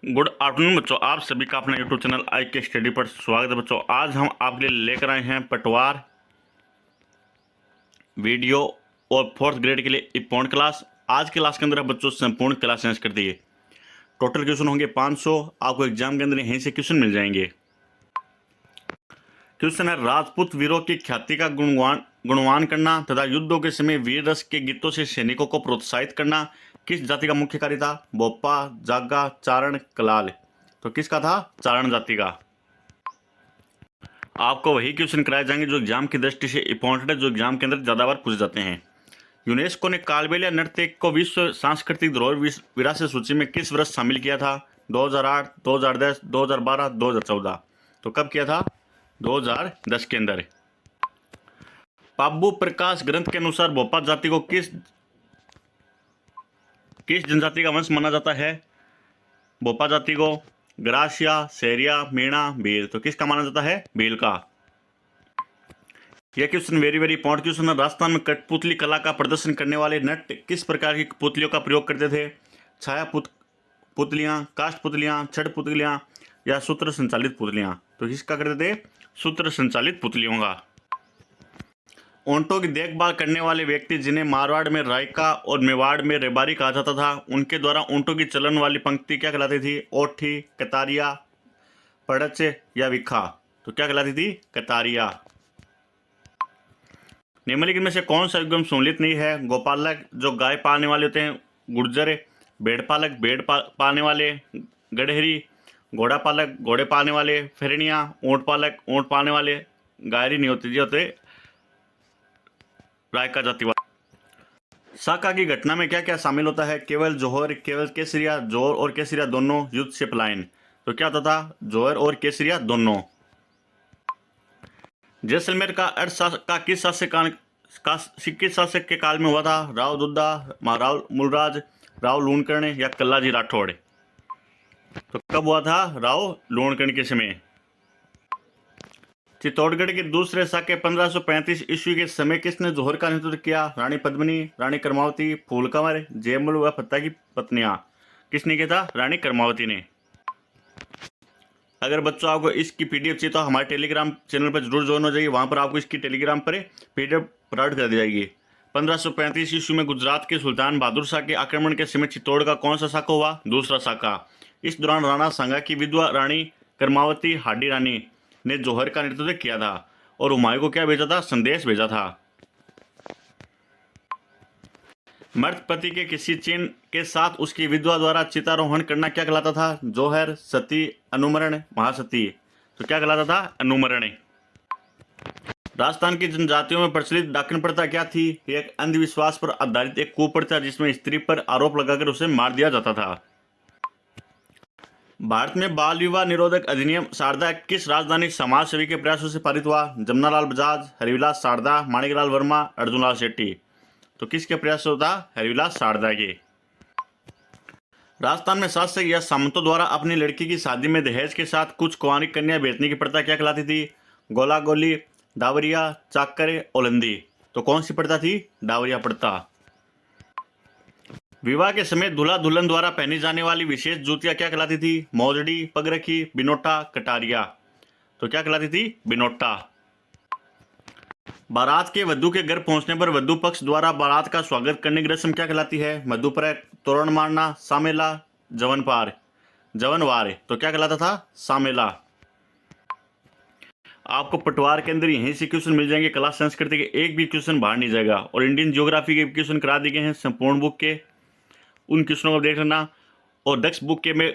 Good afternoon बच्चों, आप सभी का अपना यूट्यूब चैनल आई के स्टडी पर स्वागत है। बच्चों, आज हम आपके लिए लेकर आए हैं पटवार वीडियो और फोर्थ ग्रेड के लिए इम्पोर्टेंट क्लास। आज की क्लास के अंदर बच्चों संपूर्ण क्लास चेंज कर दिए। टोटल क्वेश्चन होंगे 500। आपको एग्जाम के अंदर यहीं से क्वेश्चन मिल जाएंगे। क्वेश्चन है, राजपूत वीरों की ख्याति का गुणगान करना तथा युद्धों के समय वीर रस के गीतों से सैनिकों को प्रोत्साहित करना किस जाति का मुख्य कार्य था? बोपा, जागा, चारण, कलाल। तो किसका था? चारण जाति का। आपको वही क्वेश्चन कराए जाएंगे जो एग्जाम की दृष्टि से इंपॉर्टेंट है, जो एग्जाम के अंदर ज्यादा बार पूछ जाते हैं। यूनेस्को ने कालबेलिया नृत्य को विश्व सांस्कृतिक धरोहर विरासत सूची में किस वर्ष शामिल किया था? 2008, 2010, 2012, 2014। तो कब किया था? 2010 के अंदर। पाब्बू प्रकाश ग्रंथ के अनुसार भोपा जाति को किस जनजाति का वंश माना जाता है? भोपा जाति को ग्रासिया, सेरिया, मीणा, भील। तो किसका माना जाता है? भील का। यह question very very important question है। राजस्थान में कठपुतली कला का प्रदर्शन करने वाले नट किस प्रकार की पुतलियों का प्रयोग करते थे? छाया पुतलियां, काष्ठ पुतलियां, छड़ पुतलियां या सूत्र संचालित पुतलियां। तो किसका करते थे? सूत्र संचालित पुतलियों का। ऊंटों की देखभाल करने वाले व्यक्ति जिन्हें मारवाड़ में रायका और मेवाड़ में रेबारी कहा जाता था, उनके द्वारा ऊंटों की चलन वाली पंक्ति क्या कहलाती थी? ओठी, कतारिया, पड़च या विखा। तो क्या कहलाती थी? कतारिया। निम्नलिखित में से कौन सा युग्म सम्मिलित नहीं है? गोपालक जो गाय पालने वाले होते हैं, गुर्जर। भेड़पालक भेड़ पालने वाले, गडहरी। घोड़ा पालक घोड़े पालने वाले, फेरनिया। ऊंट पालक ऊंट पालने वाले, गायरी नहीं होती, जो होते रायका जातिवाद। साका की घटना में क्या क्या शामिल होता है? केवल जौहर, केवल केसरिया, जौहर और केसरिया दोनों, युद्ध से पलायन। तो क्या होता था? जौहर और केसरिया दोनों। जैसलमेर का का किस शासक के काल में हुआ था? राव दुद्दा, राव मूलराज, राव लूणकर्ण या कल्लाजी राठौड़। तो कब हुआ था? राव लूणकर्ण के समय। चित्तौड़गढ़ के दूसरे शाके 1535 ईस्वी के समय किसने जौहर का नेतृत्व किया? रानी पद्मिनी, रानी कर्मावती, फूलकंवर, जयमल व फत्ता की पत्नियां। किसने किया था? रानी कर्मावती ने। अगर बच्चों आपको इसकी पीडीएफ चाहिए तो हमारे टेलीग्राम चैनल पर जरूर ज्वाइन हो जाइए। वहां पर आपको इसकी टेलीग्राम पर पीडीएफ प्रोवाइड कर दी जाएगी। 1535 ईस्वी में गुजरात के सुल्तान बहादुर शाह के आक्रमण के समय चित्तौड़ का कौन सा शाखा हुआ? दूसरा शाखा। इस दौरान राणा सांगा की विधवा रानी कर्मावती हाडी रानी ने जौहर का नेतृत्व किया था और हुमायूं को क्या भेजा था? संदेश भेजा था। मर्द पति के किसी चिन्ह के साथ उसकी विधवा द्वारा चितारोहण करना क्या कहलाता था? जौहर, सती, अनुमरण, महासती। तो क्या कहलाता था? अनुमरण। राजस्थान की जनजातियों में प्रचलित डाकन प्रथा क्या थी? एक अंधविश्वास पर आधारित एक कुप्रथा जिसमें स्त्री पर आरोप लगाकर उसे मार दिया जाता था। भारत में बाल विवाह निरोधक अधिनियम शारदा किस राजधानी समाजसेवी के प्रयासों से पारित हुआ? जमनालाल बजाज, हरिविलास शारदा, माणिकलाल वर्मा, अर्जुनलाल शेट्टी। तो किसके प्रयास होता? हरिविलास शारदा के। राजस्थान में शासक या सामंतों द्वारा अपनी लड़की की शादी में दहेज के साथ कुछ कुंवारी कन्या बेचने की प्रथा क्या कहलाती थी? गोला गोली, दावरिया, चाकर, ओलंदी। तो कौन सी प्रथा थी? दावरिया प्रथा। विवाह के समय दूल्हा दुल्हन द्वारा पहनी जाने वाली विशेष जूतियां क्या कहलाती थी? मोजड़ी, पगरखी, बिनोटा, कटारिया। तो क्या कहलाती थी? बिनोटा। बारात के वधू के घर पहुंचने पर वधू पक्ष द्वारा बारात का स्वागत करने की रस्म क्या कहलाती है? मधुपर्क, तोरण मारना, सामेला, जवनवार। तो क्या कहलाता था? सामेला। आपको पटवार के अंदर यहीं से क्वेश्चन मिल जाएंगे। क्लास संस्कृति के एक भी क्वेश्चन बाहर नहीं जाएगा और इंडियन ज्योग्राफी के क्वेश्चन करा दिए गए हैं संपूर्ण बुक के। उन क्वेश्चनों को देख लेना। और दक्ष बुक के में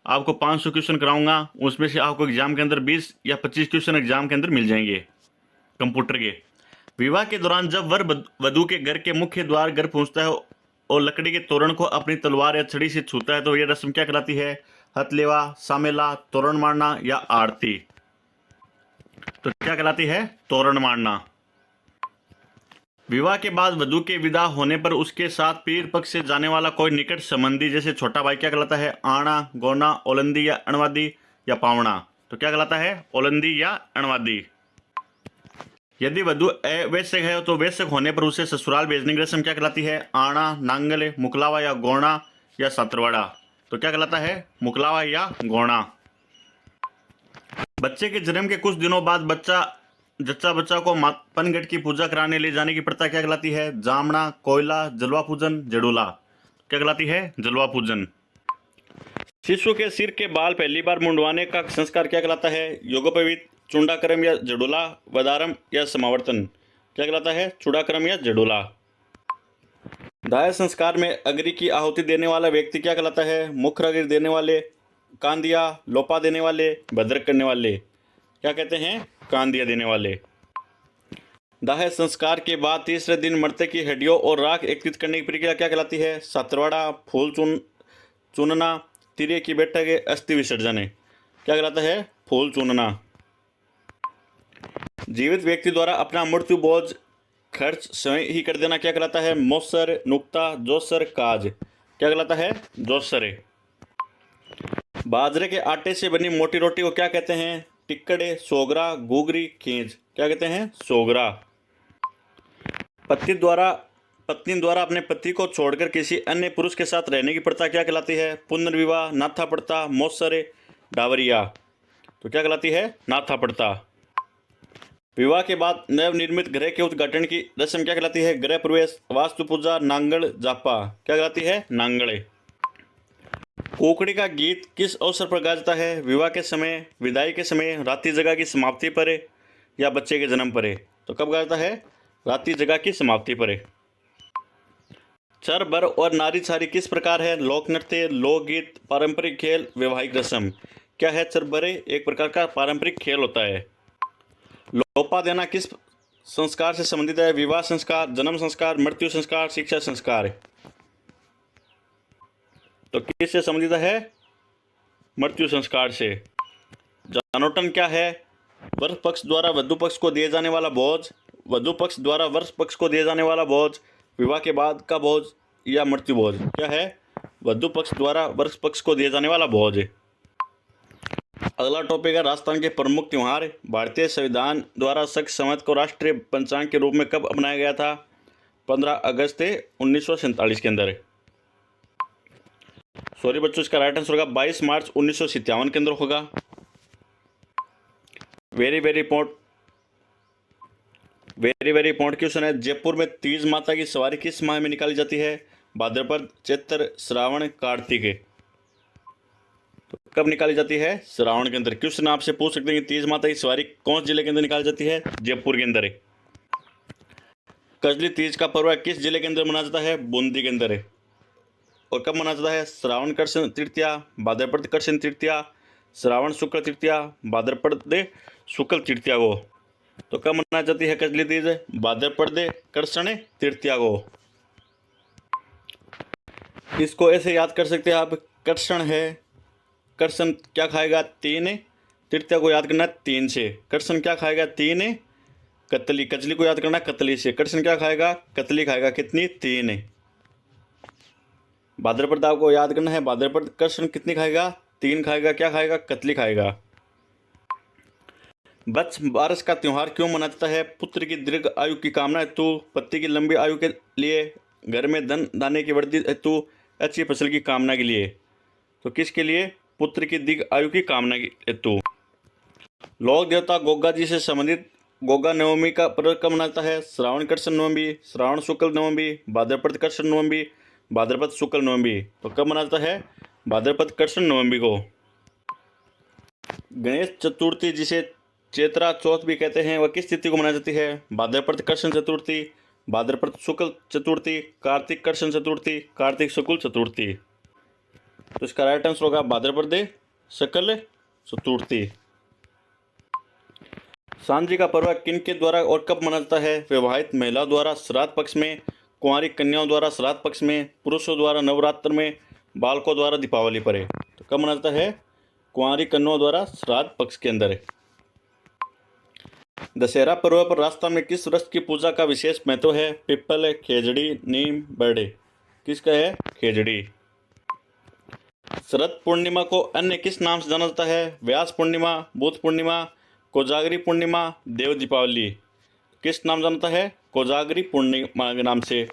आपको 500 क्वेश्चन कराऊंगा, उसमें से आपको एग्जाम के अंदर 20 या 25 क्वेश्चन एग्जाम के अंदर मिल जाएंगे कंप्यूटर के। विवाह के दौरान जब वर वधू के घर के मुख्य द्वार घर पहुंचता है और लकड़ी के तोरण को अपनी तलवार या छड़ी से छूता है तो यह रस्म क्या कहलाती है? हथलेवा, सामेला, तोरण मारना या आरती। तो क्या कहलाती है? तोरण मारना। विवाह के बाद वधू के विदा होने पर उसके साथ पीर पक्ष से जाने वाला कोई निकट संबंधी जैसे छोटा भाई क्या कहलाता है? आना, गोना, ओलंदी या अणवादी या पावना। तो क्या कहलाता है? ओलंदी या अणवादी। यदि वधू अवैश्यक है तो वैश्यक होने पर उसे ससुराल भेजने की रस्म क्या कहलाती है? आना, नांगल, मुकलावा या गोना या सातरवाड़ा। तो क्या कहलाता है? मुकलावा या गौणा। बच्चे के जन्म के कुछ दिनों बाद जच्चा बच्चा को पनघट की पूजा कराने ले जाने की प्रथा क्या कहलाती है? जामना, कोयला, जलवा पूजन, जडोला। क्या कहलाती है? जलवा पूजन। शिशु के सिर के बाल पहली बार मुंडवाने का संस्कार क्या कहलाता है? योगोपवीत, चूडाक्रम या जडोला, वदारम या समावर्तन। क्या कहलाता है? चूडाक्रम या जडोला। दाह संस्कार में अग्नि की आहुति देने वाला व्यक्ति क्या कहलाता है? मुख्य अग्नि देने वाले, कांदिया, लोपा देने वाले, भद्रक करने वाले। क्या कहते हैं? कांदिया देने वाले। दाह संस्कार के बाद तीसरे दिन मृतक की हड्डियों और राख एकत्रित करने की प्रक्रिया क्या कहलाती है? सातरवाड़ा, फूल चूनना, तिरे की बैठक, अस्थि विसर्जन। क्या कहलाता है? फूल चूनना। जीवित व्यक्ति द्वारा अपना मृत्यु बोझ खर्च स्वयं ही कर देना क्या कहलाता है? मौसर, नुक्ता, जोसर, काज। क्या कहलाता है? जोसर। बाजरे के आटे से बनी मोटी रोटी को क्या कहते हैं? टिक्कड़े, सोगरा, घूगरी, खींच। क्या कहते हैं? सोगरा। पत्नी द्वारा अपने पति को छोड़कर किसी अन्य पुरुष के साथ रहने की प्रथा क्या कहलाती है? पुनर्विवाह, नाथा पड़ता, मौसरे, डावरिया। तो क्या कहलाती है? नाथा पड़ता। विवाह के बाद नवनिर्मित गृह के उद्घाटन की रस्म क्या कहलाती है? गृह प्रवेश, वास्तु पूजा, नांगड़, जापा। क्या कहलाती है? नांगड़े। कोकड़ी का गीत किस अवसर पर गाया जाता है? विवाह के समय, विदाई के समय, रात्रि जगह की समाप्ति पर या बच्चे के जन्म पर। तो कब गाया जाता है? रात्रि जगह की समाप्ति पर। चर बर और नारी छारी किस प्रकार है? लोक नृत्य, लोकगीत, पारंपरिक खेल, वैवाहिक रस्म। क्या है चर बरे? एक प्रकार का पारंपरिक खेल होता है। लोपा देना किस संस्कार से संबंधित है? विवाह संस्कार, जन्म संस्कार, मृत्यु संस्कार, शिक्षा संस्कार। तो किससे संबंधित है? मृत्यु संस्कार से। जानोटन क्या है? वर पक्ष द्वारा वधु पक्ष को दिए जाने वाला बोझ, वधु पक्ष द्वारा वर पक्ष को दिए जाने वाला बोझ, विवाह के बाद का बोझ या मृत्यु बोझ। क्या है? वधु पक्ष द्वारा वर पक्ष को दिए जाने वाला बोझ। अगला टॉपिक है राजस्थान के प्रमुख त्योहार। भारतीय संविधान द्वारा शक संवत को राष्ट्रीय पंचांग के रूप में कब अपनाया गया था? 15 अगस्त 1947 के अंदर। सॉरी बच्चों, इसका राइट आंसर होगा 22 मार्च 1957 के अंदर होगा। वेरी वेरी इंपॉर्टेंट क्वेश्चन है। जयपुर में तीज माता की सवारी किस माह में निकाली जाती है? भाद्रपद, चैत्र, श्रावण, कार्तिक। तो कब निकाली जाती है? श्रावण के अंदर। क्वेश्चन आपसे पूछ सकते हैं कि तीज माता की सवारी कौन जिले के अंदर निकाली जाती है? जयपुर के अंदर। कजली तीज का पर्व किस जिले के अंदर मनाया जाता है? बूंदी के अंदर। और कब मनाया जाता है? श्रावण कृष्ण तृतीया, भाद्रपद कृष्ण तृतीया, श्रावण शुक्ल तृतीया, भाद्रपद शुक्ल तृतीया को। तो कब मनाई जाती है कजली तीज? भाद्रपद कृष्ण तृतीया को। इसको ऐसे याद कर सकते हैं आप, कृष्ण है, कृष्ण क्या खाएगा? 3। तृतीया को याद करना 3 से। कृष्ण क्या खाएगा? 3। कतली, कजली को याद करना कतली से। कृष्ण क्या खाएगा? कतली खाएगा। कितनी? 3। भाद्रपद को याद करना है, भाद्रपद कृष्ण कितनी खाएगा? 3 खाएगा। क्या खाएगा? कतली खाएगा। वत्स बारस का त्योहार क्यों मनाया जाता है? पुत्र की दीर्घ आयु की कामना हेतु, पति की लंबी आयु के लिए, घर में धन धान्य की वृद्धि हेतु, अच्छी फसल की कामना के लिए। तो किसके लिए? पुत्र की दीर्घ आयु की कामना हेतु। लोक देवता गोगा जी से संबंधित गोगा नवमी का पर्व कब मनाया जाता है? श्रावण कृष्ण नवमी, श्रावण शुक्ल नवमी, भाद्रपद कृष्ण नवमी, भाद्रपद शुक्ल नवमी। तो कब मनाया जाता है? भाद्रपद कृष्ण नवमी को। गणेश चतुर्थी जिसे चैत्रा चौथ भी कहते हैं, वह किस तिथि को मनाई जाती है? भाद्रपद कृष्ण चतुर्थी, भाद्रपद शुक्ल चतुर्थी, कार्तिक कृष्ण चतुर्थी, कार्तिक शुक्ल चतुर्थी। तो इसका राइट आंसर होगा भाद्रपद शुक्ल चतुर्थी। सांझी का पर्व किन के द्वारा और कब मनाया जाता है? विवाहित महिला द्वारा श्राद्ध पक्ष में, कुंवारी कन्याओं द्वारा श्राद्ध पक्ष में, पुरुषों द्वारा नवरात्र में, बालकों द्वारा दीपावली पर। तो कब मनाया जाता है? कुंवारी कन्याओं द्वारा श्राद्ध पक्ष के अंदर। दशहरा पर्व पर राजस्थान में किस वृक्ष की पूजा का विशेष महत्व है? पिपल, खेजड़ी, नीम, बरडे। किसका है? खेजड़ी। शरद पूर्णिमा को अन्य किस नाम से जाना जाता है? व्यास पूर्णिमा, बुध पूर्णिमा, कोजागरी पूर्णिमा, देव दीपावली। किस नाम जानता है? कोजागरी पूर्णिमा के नाम से।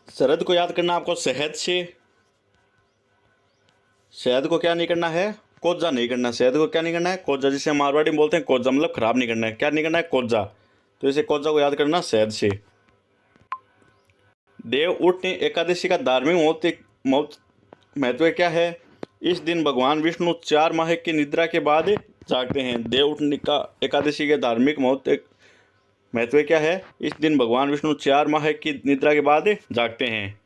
शरद को याद करना आपको शहद से, शहद को क्या नहीं करना है, कोज्जा नहीं करना। शहद को क्या नहीं करना है, कोज्जा। जिसे मारवाड़ी में बोलते हैं कोज्जा, मतलब खराब नहीं करना है। क्या नहीं करना है, कोज्जा। तो इसे कोज्जा को याद करना शहद से। देवउठनी एकादशी का धार्मिक महत्व क्या है? इस दिन भगवान विष्णु 4 माह की निद्रा के बाद जागते हैं। देवउठनी का एकादशी के धार्मिक महत्व क्या है? इस दिन भगवान विष्णु 4 माह की निद्रा के बाद जागते हैं।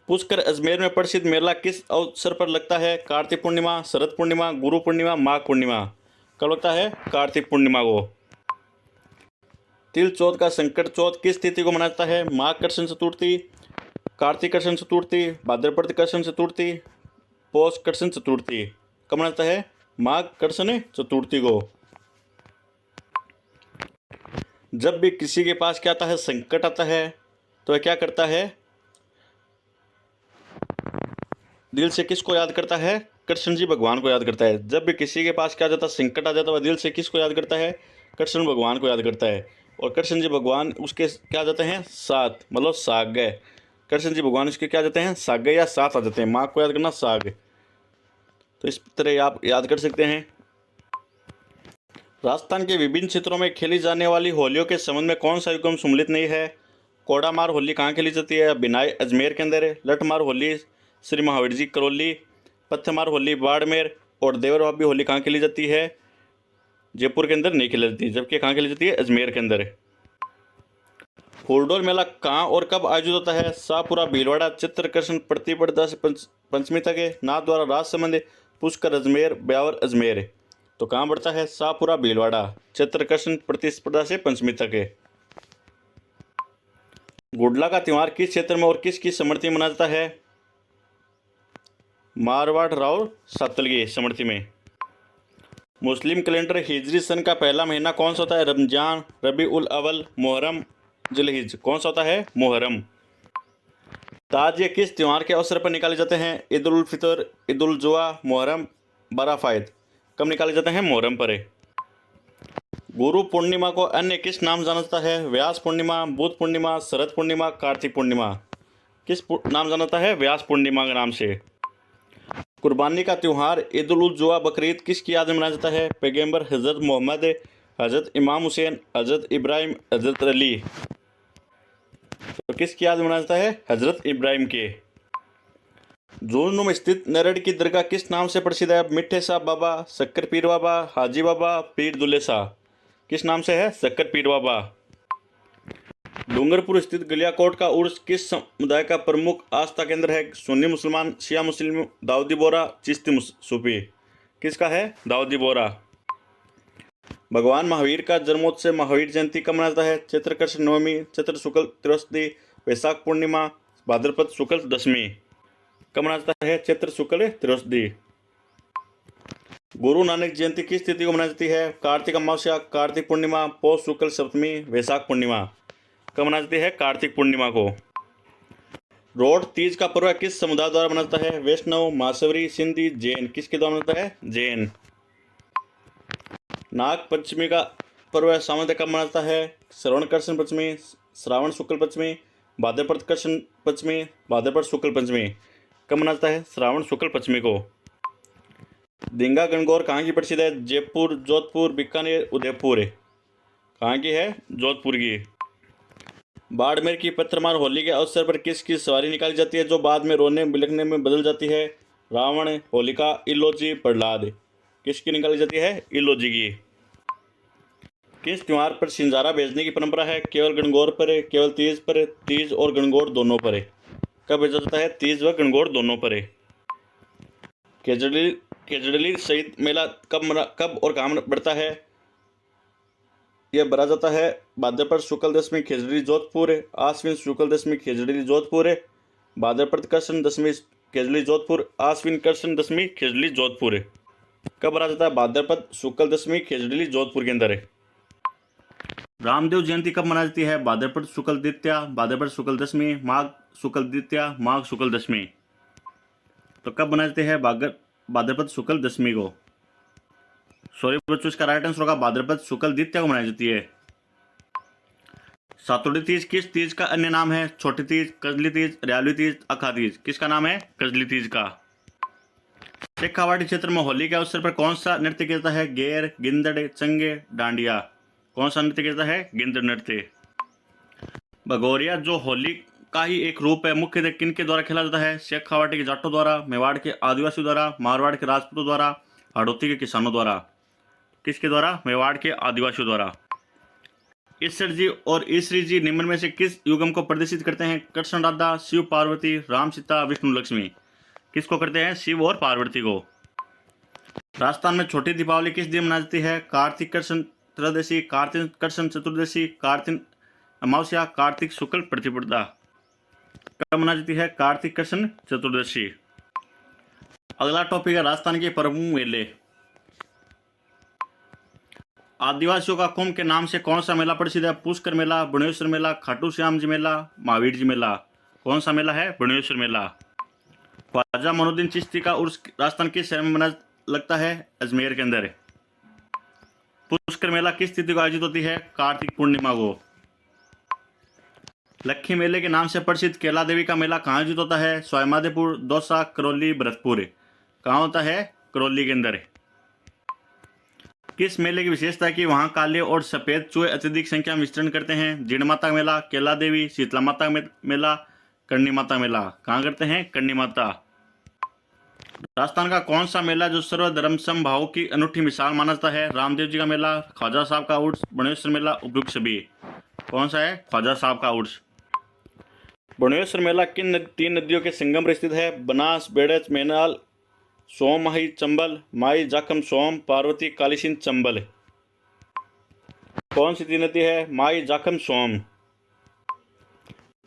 पुष्कर अजमेर में प्रसिद्ध मेला किस अवसर पर लगता है? कार्तिक पूर्णिमा, शरद पूर्णिमा, गुरु पूर्णिमा, माघ पूर्णिमा। कब लगता है? कार्तिक पूर्णिमा को। तिल चौथ का संकट चौथ किस तिथि को मनाया जाता है? माघ कृष्ण चतुर्थी, कार्तिक कृष्ण चतुर्थी, भाद्रपद कृष्ण चतुर्थी, पौष कृष्ण चतुर्थी। कब मनाया जाता है? माघ कृष्ण चतुर्थी को। जब भी किसी के पास क्या आता है, संकट आता है, तो वह क्या करता है? दिल से किसको याद करता है? कृष्ण जी भगवान को याद करता है। जब भी किसी के पास क्या जाता है, संकट आ जाता है, वह दिल से किसको याद करता है? कृष्ण भगवान को याद करता है। और कृष्ण जी भगवान उसके क्या जाते हैं? साथ, मतलब साग। कृष्ण जी भगवान उसके क्या जाते हैं? साग या साथ आ जाते हैं। माँ को याद करना, साग। तो इस तरह आप याद कर सकते हैं। राजस्थान के विभिन्न क्षेत्रों में खेली जाने वाली होलियों के संबंध में कौन सा युग्म सम्मिलित नहीं है? कोड़ामार होली कहाँ खेली जाती है? बिनाई अजमेर के अंदर है। लठमार होली श्री महावीर जी करौली। पत्थरमार होली बाड़मेर। और देवर भाभी होली कहाँ खेली जाती है? जयपुर के अंदर नहीं खेली जाती, जबकि कहाँ खेली जाती है? अजमेर के अंदर। फूलडोल मेला कहाँ और कब आयोजित होता है? शाहपुरा भीलवाड़ा, चित्रकृष्ण प्रतिपदा से पंचमी तक है। नाथ द्वारा राजसमंद, पुष्कर अजमेर, ब्यावर अजमेर। तो कहाँ बढ़ता है? शाहपुरा भीलवाड़ा, चित्रकृष्ण प्रतिस्पर्धा से पंचमी तक है। गुडला का त्योहार किस क्षेत्र में और किसकी स्मृति में मनाया जाता है? मारवाड़ राव सातलगी स्मृति में। मुस्लिम कैलेंडर हिजरी सन का पहला महीना कौन सा होता है? रमजान, रबी उल अव्वल, मुहर्रम, जिलहिज। कौन सा होता है? मुहर्रम। ताजिए किस त्योहार के अवसर पर निकाले जाते हैं? ईद उल फितर, ईद उल जुहा, मुहर्रम, बराफायद। कब निकाले जाते हैं? मुहर्रम पर। गुरु पूर्णिमा को अन्य किस नाम जाना जाता है? व्यास पूर्णिमा, बुध पूर्णिमा, शरद पूर्णिमा, कार्तिक पूर्णिमा। किस नाम जाना जाता है? व्यास पूर्णिमा के नाम से। कुर्बानी का त्यौहार ईद उल जुहा बकरीद किसकी याद में मनाया जाता है? पैगंबर हज़रत मोहम्मद, हज़रत इमाम हुसैन, हज़रत इब्राहिम, हज़रत अली। तो किसकी याद में मनाया जाता है? हज़रत इब्राहिम के। झुंझुनू में स्थित नरड़ की दरगाह किस नाम से प्रसिद्ध है? मिठे साहब बाबा, शक्कर पीर बाबा, हाजी बाबा, पीर दुल्ले शाह। किस नाम से है? शक्कर पीर बाबा। डूंगरपुर स्थित गलियाकोट का उर्स किस समुदाय का प्रमुख आस्था केंद्र है? सुन्नी मुसलमान, शिया मुस्लिम, दाऊदी बोरा, चिश्ती सूफी। किसका है? दाऊदी बोरा। भगवान महावीर का जन्मोत्सव महावीर जयंती कब मनाया जाता है? चैत्र कृष्ण नवमी, चैत्र शुक्ल त्रयोदशी, वैशाख पूर्णिमा, भाद्रपद शुक्ल दशमी। कब मनाया जाता है? चैत्र शुक्ल त्रयोदशी। गुरु नानक जयंती किस तिथि को मनाई जाती है? कार्तिक अमावस्या, कार्तिक पूर्णिमा, पौष शुक्ल सप्तमी, वैशाख पूर्णिमा। कब मनाई जाती है? कार्तिक पूर्णिमा को। रोड तीज का पर्व किस समुदाय द्वारा मनाया जाता है? वैष्णव, मासवरी, सिंधी, जैन। किसके द्वारा मनाता है? जैन। नाग पंचमी का पर्व सामान्यतः कब मनाया जाता है? श्रवण कृष्ण पंचमी, श्रावण शुक्ल पंचमी, भाद्रपद कृष्ण पंचमी, भाद्रपद शुक्ल पंचमी। कब मनाया जाता है? श्रावण शुक्ल पंचमी को। दींगा गणगौर कहाँ की प्रसिद्ध है? जयपुर, जोधपुर, बीकानेर, उदयपुर। कहाँ की है? जोधपुर की। बाड़मेर की पत्थरमार होली के अवसर पर किसकी सवारी निकाली जाती है जो बाद में रोने बिलखने में बदल जाती है? रावण, होलिका, इलोजी, प्रहलाद। किसकी निकाली जाती है? इलोजी की। किस त्योहार पर सिंजारा भेजने की परंपरा है? केवल गणगौर पर, केवल तीज पर, तीज और गणगौर दोनों पर। कब भेजा जाता है? तीज व गणगौर दोनों पर। केजड़ली शहीद मेला कब और कहाँ बढ़ता है? यह भरा जाता है भाद्रपद शुक्ल दशमी खेजड़ी जोधपुर, आश्विन शुक्ल दशमी खेजड़ी जोधपुर, भाद्रपद कृष्ण दशमी खेजड़ी जोधपुर, आश्विन कृष्ण दशमी खेजड़ी जोधपुर। कब भरा जाता है? भाद्रपद शुक्ल दशमी खेजड़ी जोधपुर के अंदर। रामदेव जयंती कब मनाई जाती है? भाद्रपद शुक्ल द्वितीया, भाद्रपद शुक्ल दशमी, माघ शुक्ल द्वितीया, माघ शुक्ल दशमी। तो कब मनाई जाती है? भाद्रपद शुक्ल दशमी को। सॉरी बच्चों, इसका राइट आंसर होगा भाद्रपद शुक्ल द्वितीया को मनाई जाती है। सातोड़ी तीज किस तीज का अन्य नाम है? छोटी तीज, कजली तीज, रयाली तीज, अखा तीज। किसका नाम है? कजली तीज का। शेखावाटी क्षेत्र में होली के अवसर पर कौन सा नृत्य किया जाता है? गेर, गिंदड़, चंगे, डांडिया। कौन सा नृत्य किया जाता है? गिंदड़ नृत्य। भगोरिया जो होली का ही एक रूप है, मुख्यतः किन के द्वारा खेला जाता है? शेखावाटी के जाटों द्वारा, मेवाड़ के आदिवासियों द्वारा, मारवाड़ के राजपूतों द्वारा, हाड़ौती के किसानों द्वारा। किसके द्वारा? मेवाड़ के आदिवासियों द्वारा। ईश्वर जी और ईश्वरी जी निम्न में से किस युगम को प्रदर्शित करते हैं? कृष्ण राधा, शिव पार्वती, राम सीता, विष्णु लक्ष्मी। किसको करते हैं? शिव और पार्वती को। राजस्थान में छोटी दीपावली किस दिन मनाई जाती है? कार्तिक कृष्ण त्रयोदशी, कार्तिक कृष्ण चतुर्दशी, कार्तिक अमावस्या, कार्तिक शुक्ल प्रतिपदा। कब मनाई जाती है? कार्तिक कृष्ण चतुर्दशी। अगला टॉपिक है राजस्थान के प्रमुख मेले। आदिवासियों का कुंभ के नाम से कौन सा मेला प्रसिद्ध है? पुष्कर मेला, बणेश्वर मेला, खाटू श्याम जी मेला, महावीर जी मेला। कौन सा मेला है? बणेश्वर मेला। ख्वाजा मोइनुद्दीन चिश्ती का उर्स राजस्थान किस शहर में मनाया लगता है? अजमेर के अंदर। पुष्कर मेला किस तिथि को आयोजित होती है? कार्तिक पूर्णिमा को। लक्खी मेले के नाम से प्रसिद्ध केला देवी का मेला कहाँ आयोजित होता है? स्वाईमाधोपुर, दौसा, करौली, भरतपुर। कहाँ होता है? करौली के अंदर। किस मेले की विशेषता है कि वहाँ काले और सफेद चूहे अत्यधिक संख्या में विचरण करते हैं? जीण माता मेला, केला देवी, शीतला माता मेला, करणी माता मेला। कहाँ करते हैं? करणी माता। राजस्थान का कौन सा मेला जो सर्वधर्म समभाव की अनूठी मिसाल माना जाता है? रामदेव जी का मेला, ख्वाजा साहब का उर्स, बणेश्वर मेला, उपयुक्त सभी। कौन सा है? ख्वाजा साहब का उर्स। बणेश्वर मेला किन तीन नदियों के संगम पर स्थित है? बनास, बेड़च, मेनाल, सोम माही, चंबल, माई जाखम, सोम, पार्वती, कालीसिंध, चंबल। कौन सी तीन नदी है? माई, जाखम, सोम।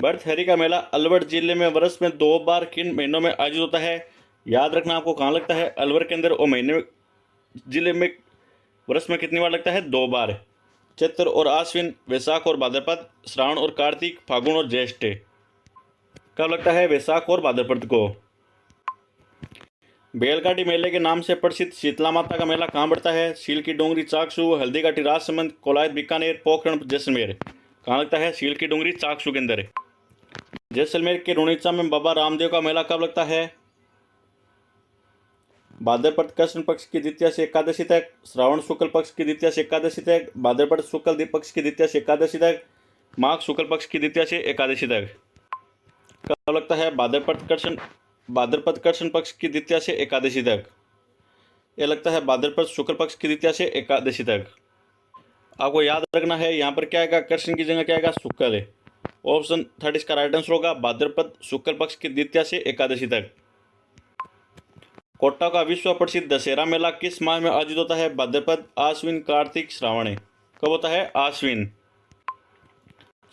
भरथरी का मेला अलवर जिले में वर्ष में 2 बार किन महीनों में आयोजित होता है? याद रखना आपको कहाँ लगता है? अलवर के अंदर। और महीने जिले में वर्ष में कितनी बार लगता है? 2 बार। चैत्र और आश्विन, वैशाख और भाद्रपद, श्रावण और कार्तिक, फागुन और ज्येष्ठ। कब लगता है? वैशाख और भाद्रपद को। बैलगाड़ी मेले के नाम से प्रसिद्ध शीतला माता का मेला कहाँ पड़ता है? सील की डोंगरी, चाकसू, हल्दीघाटी, राजसमंद, कोलायत, बीकानेर, पोखरण, जैसलमेर। कहाँ लगता है? सील की डोंगरी, चाकसू के अंदर। जैसलमेर के रुणीचा में बाबा रामदेव का मेला कब लगता है? भाद्रपद कृष्ण पक्ष की द्वितीया से एकादशी तक, श्रावण शुक्ल पक्ष की द्वितीया से एकादशी तक, भाद्रपद शुक्ल पक्ष की द्वितीया से एकादशी तक, माघ शुक्ल पक्ष की द्वितीया से एकादशी तक। कब लगता है? भाद्रपद कृष्ण पक्ष की द्वितीया से एकादशी तक। यह लगता है भाद्रपद शुक्ल पक्ष की द्वितीया से एकादशी तक। आपको याद रखना है यहाँ पर क्या आएगा? कृष्ण की जगह क्या आएगा? शुक्ल है। ऑप्शन 3 इसका राइट आंसर होगा, भाद्रपद शुक्ल पक्ष की द्वितीया से एकादशी तक। कोटा का विश्व प्रसिद्ध दशहरा मेला किस माह में आयोजित होता है? भाद्रपद, आश्विन, कार्तिक, श्रावण। कब होता है? आश्विन।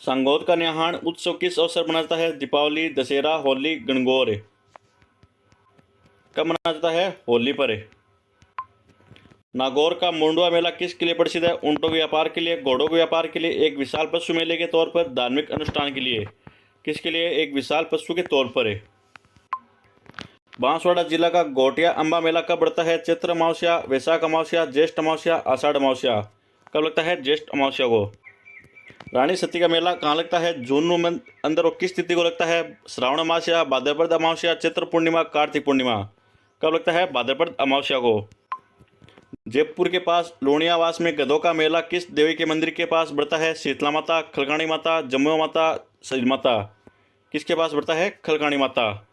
सांगोद का न्याहाण उत्सव किस अवसर मनाया जाता है? दीपावली, दशहरा, होली, गणगौर। कब मनाया जाता है? होली पर। नागौर का मुंडवा मेला किसके लिए प्रसिद्ध है? ऊंटों के व्यापार के लिए, घोड़ों के व्यापार के लिए, एक विशाल पशु मेले के तौर पर, धार्मिक अनुष्ठान के लिए। किसके लिए? एक विशाल पशु के तौर पर है। बांसवाड़ा जिला का गोटिया अंबा मेला कब पड़ता है? चैत्र अमावस्या, वैशाख अमावस्या, ज्येष्ठ अमावस्या, आषाढ़ अमावस्या। कब लगता है? ज्येष्ठ अमावस्या को। रानी सती का मेला कहाँ लगता है? जून में अंदर और किस तिथि को लगता है? श्रावण अमावस्या, भाद्रपद अमावस्या, चैत्र पूर्णिमा, कार्तिक पूर्णिमा। कब लगता है? भाद्रपद अमावस्या को। जयपुर के पास लोनियावास में गधों का मेला किस देवी के मंदिर के पास बढ़ता है? शीतला माता, खलकाणी माता, जमुआ माता, सज माता। किसके पास बढ़ता है? खलकाणी माता।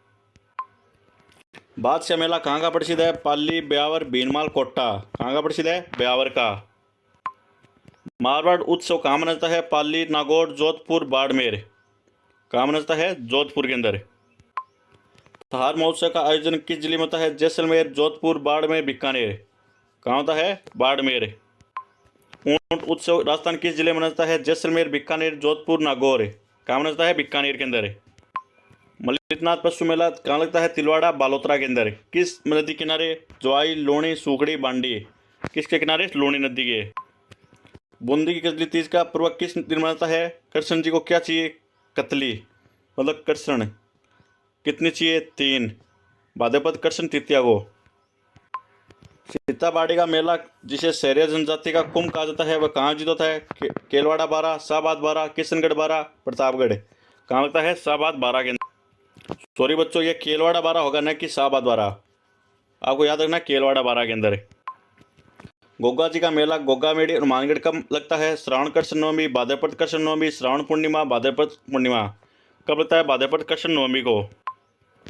बादशाह मेला कहाँ का प्रसिद्ध है? पाली, ब्यावर, भीनमाल, कोटा। कहाँ का प्रसिद्ध है? ब्यावर का। मारवाड़ उत्सव कहाँ मनाया जाता है? पाली, नागौर, जोधपुर, बाड़मेर। कहाँ मनाया जाता है? जोधपुर के अंदर। थार महोत्सव का आयोजन किस जिले में होता है? जैसलमेर, जोधपुर, बाड़मेर, बीकानेर। कहाँ होता है? बाड़मेर। ऊंट उत्सव राजस्थान किस जिले में मनाया जाता है? जैसलमेर, बीकानेर, जोधपुर, नागौर। कहाँ मनाया जाता है? बीकानेर के अंदर। मलिकनाथ पशु मेला कहाँ लगता है? तिलवाड़ा, बालोतरा के अंदर। किस नदी किनारे? ज्वाई, लूणी, सूखड़ी, बांडी। किसके किनारे? लूणी नदी के। बूंदी की कतली तीज का पर्व किस दिन मनाता है? कृष्ण जी को क्या चाहिए? कतली, मतलब कृष्ण। कितनी चाहिए? 3। भाद्रपद कृष्ण तृतीया को। सीताबाड़ी का मेला जिसे शहरी जनजाति का कुंभ कहा जाता है वह कहाँ आयोजित होता है? केलवाड़ा 12, शाहबाद 12, किशनगढ़ 12, प्रतापगढ़। कहाँ लगता है? शाहबाद 12 के अंदर। सॉरी बच्चों, ये केलवाड़ा 12 होगा, न कि शाहबाद 12। आपको याद रखना केलवाड़ा 12 के अंदर है। गोगा जी का मेला गोगा मेड़ी हनुमानगढ़ कब लगता है? श्रावण कृष्ण नवमी, भाद्रपद कृष्ण नवमी, श्रावण पूर्णिमा, भाद्रपद पूर्णिमा। कब लगता है? भाद्रपद कृष्ण नवमी को।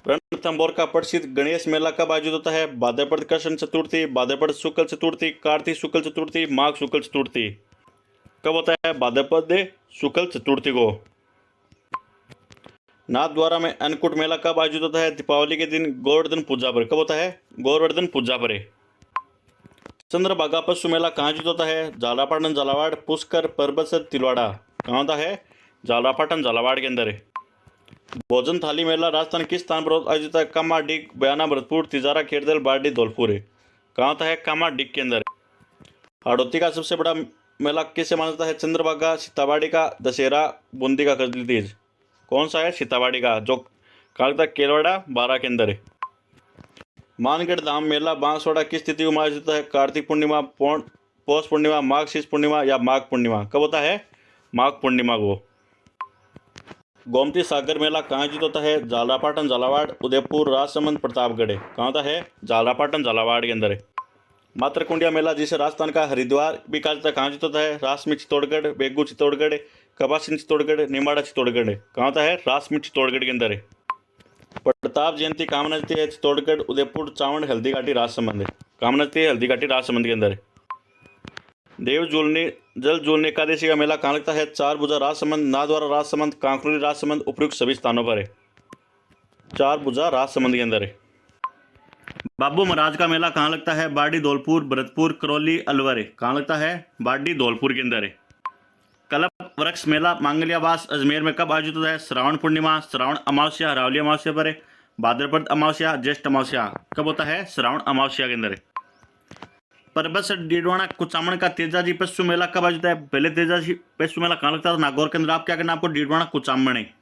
रणथंभौर का प्रसिद्ध गणेश मेला कब आयोजित होता है? भाद्रपद कृष्ण चतुर्थी, भाद्रपद शुक्ल चतुर्थी, कार्तिक शुक्ल चतुर्थी, माघ शुक्ल चतुर्थी। कब होता है? भाद्रपद शुक्ल चतुर्थी को। नाथद्वारा में अन्नकूट मेला कब आयोजित होता है? दीपावली के दिन गोवर्धन पूजा पर। कब होता है? गोवर्धन पूजा पर। चंद्रभागा पशु मेला कहाँ आयोजित होता है? झालापाटन, झालावाड़, पुष्कर, परबतसर, तिलवाड़ा। कहाँ होता है? झालापाटन, झालावाड़ के अंदर है। भोजन थाली मेला राजस्थान किस स्थान पर आयोजित है? कामा डिग, बयाना, भरतपुर, तिजारा, खेड़दल, बारडी, धौलपुर है। कहाँ होता है? कामा डिग के अंदर। हाड़ौती का सबसे बड़ा मेला किसे माना जाता है? चंद्रभागा, सीताबाड़ी का, दशहरा, बूंदी का कजली तीज। कौन सा है? सीताबाड़ी का, जो कहाँ लगता है? केलवाड़ा 12 के अंदर है। मानगढ़ धाम मेला बांसवाड़ा किस तिथि को आयोजित होता है? कार्तिक पूर्णिमा, पौष पूर्णिमा, माघ शीष पूर्णिमा या माघ पूर्णिमा। कब होता है? माघ पूर्णिमा को। गोमती सागर मेला कहाँ आयोजित होता है? झालापाटन, झालावाड़, उदयपुर, राजसमंद, प्रतापगढ़। कहाँ होता है? झालापाटन, झालावाड़ के अंदर है। मातरकुंडिया मेला जिसे राजस्थान का हरिद्वार भी कहा जाता है, कहाँ आयोजित होता है? रासमी चित्तौड़गढ़, बेगू चित्तौड़गढ़, कबासिन चित्तौड़गढ़, निमाड़ा चित्तौड़गढ़। कहाँ होता है? रासमी चित्तौड़गढ़ के अंदर है। प्रताप जयंती कहाँ मनाई जाती है? चित्तौड़गढ़, उदयपुर, चावंड, हल्दीघाटी, राजसमंद। कहाँ मनाई जाती है? हल्दीघाटी, राजसमंद के अंदर है। देव जूलनी जल जूलनी एकादशी का मेला कहाँ लगता है? चार भुजा राजसमंद, नाथद्वारा राजसमंद, कांकरोली राजसमंद, उपयुक्त सभी स्थानों पर है। चार भुजा राजसमंद के अंदर है। बाबू महाराज का मेला कहाँ लगता है? बाड़ी, धौलपुर, भरतपुर, करौली, अलवर है। कहाँ लगता है? बाड़ी, धौलपुर के अंदर है। कल्प वृक्ष मेला मांगलियावास अजमेर में कब आयोजित होता है? श्रावण पूर्णिमा, श्रावण अमावस्या, रावली अमावस्या पर है, भाद्रपद अमावस्या, ज्येष्ठ अमावस्या। कब होता है? श्रावण अमावस्या के अंदर है। परबत डीडवाना कुचामण का तेजाजी पशु मेला कब आयोजित है? पहले तेजाजी पशु मेला कहाँ लगता था? नागौर के अंदर। आप क्या करना? आपको डीडवाना कुचामण है।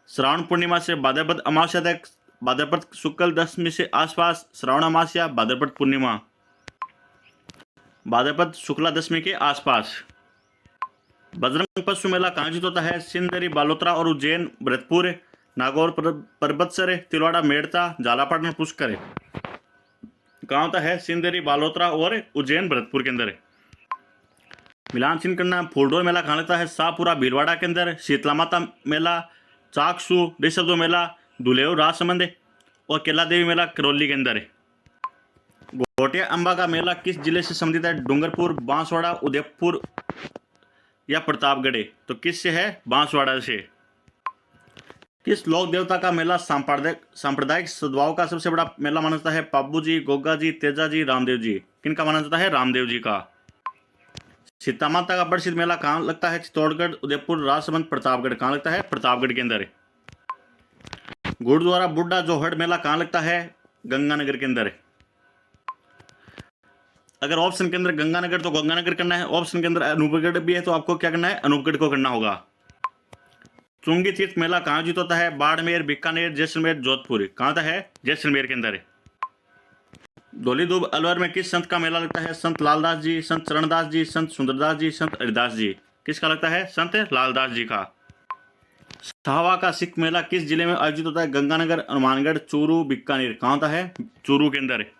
श्रावण पूर्णिमा से भाद्रपद अमावस्या तक, भाद्रपद शुक्ल दशमी से आसपास, श्रावण अमावस्या, भाद्रपद पूर्णिमा, भाद्रपद शुक्ला दशमी के आसपास। बजरंग पशु मेला कहाँ आयोजित होता है? सिंदरी, बालोतरा और उज्जैन, भरतपुर, नागौर, परबतसर, तिलवाड़ा, मेड़ता, झालापाटन, पुष्कर। कहाँ होता है? सिंदरी, बालोतरा और उज्जैन, भरतपुर के अंदर है। मिलान चिन्ह करना। फूलडोर मेला कहाँ लगता है? शाहपुरा, भीलवाड़ा के अंदर। शीतला माता मेला, चाकसू, ऋषभदेव मेला, दुलेव, राजसमंद और केला देवी मेला करौली के अंदर है। घोटिया अंबा का मेला किस जिले से संबंधित है? डूंगरपुर, बांसवाड़ा, उदयपुर या प्रतापगढ़। तो किस से है? बांसवाड़ा से। किस लोक देवता का मेला सांप्रदायिक सद्भाव का सबसे बड़ा मेला माना जाता है? पाबू जी, गोगा जी, तेजा जी, रामदेव जी। किनका माना जाता है? रामदेव जी का। सीता माता का प्रसिद्ध मेला कहाँ लगता है? चित्तौड़गढ़, उदयपुर, राजसमंद, प्रतापगढ़। कहाँ लगता है? प्रतापगढ़ के अंदर है। गुरुद्वारा बुड्ढा जोहड़ मेला कहाँ लगता है? गंगानगर के अंदर है। अगर ऑप्शन के अंदर गंगानगर तो गंगानगर करना है, ऑप्शन के अंदर अनूपगढ़ भी है तो आपको क्या करना है? अनूपगढ़ को करना होगा। चुंगी तीर्थ मेला कहाँ आयोजित होता है? बाड़मेर, बीकानेर, जैसलमेर, जोधपुर। कहाँ होता है? जैसलमेर के अंदर है। धौलीधूप अलवर में किस संत का मेला लगता है? संत लालदास जी, संत चरणदास जी, संत सुंदरदास जी, संत हरिदास जी। किसका लगता है? संत लालदास जी का। साहवा का सिख मेला किस जिले में आयोजित होता है? गंगानगर, हनुमानगढ़, चूरू, बीकानेर। कहाँ होता है? चूरू के अंदर है।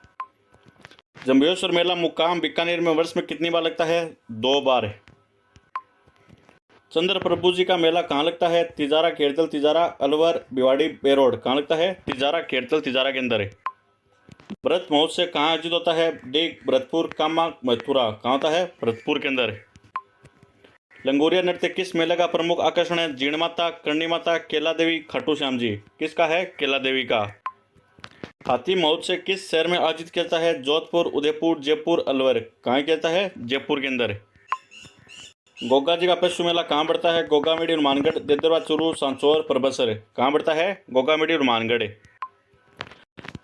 जम्बेश्वर मेला मुकाम बीकानेर में वर्ष में कितनी बार लगता है? 2 बार है। चंद्र प्रभु जी का मेला कहाँ लगता है? तिजारा, खेड़तल, तिजारा, अलवर, भिवाड़ी, बेरोड। कहाँ लगता है? तिजारा, खेड़तल, तिजारा के अंदर है। व्रत महोत्सव कहाँ आयोजित होता है? डेग, भरतपुर, कामा, मथुरा। कहाँ होता है? भरतपुर के अंदर है। लंगोरिया नृत्य किस मेले का प्रमुख आकर्षण है? जीण माता, करणी माता, केला देवी, खाटू श्याम जी। किसका है? केला देवी का। हाथी महोत्सव किस शहर में आयोजित किया जाता है? जोधपुर, उदयपुर, जयपुर, अलवर। कहाँ किया जाता है? जयपुर के अंदर है। गोगा जी का पशु मेला कहाँ बढ़ता है? गोगा मेडी, हनुमानगढ़, देदरवा, चूरू, सांचौर, परबसर। कहाँ बढ़ता है? गोगा मेडी, हनुमानगढ़।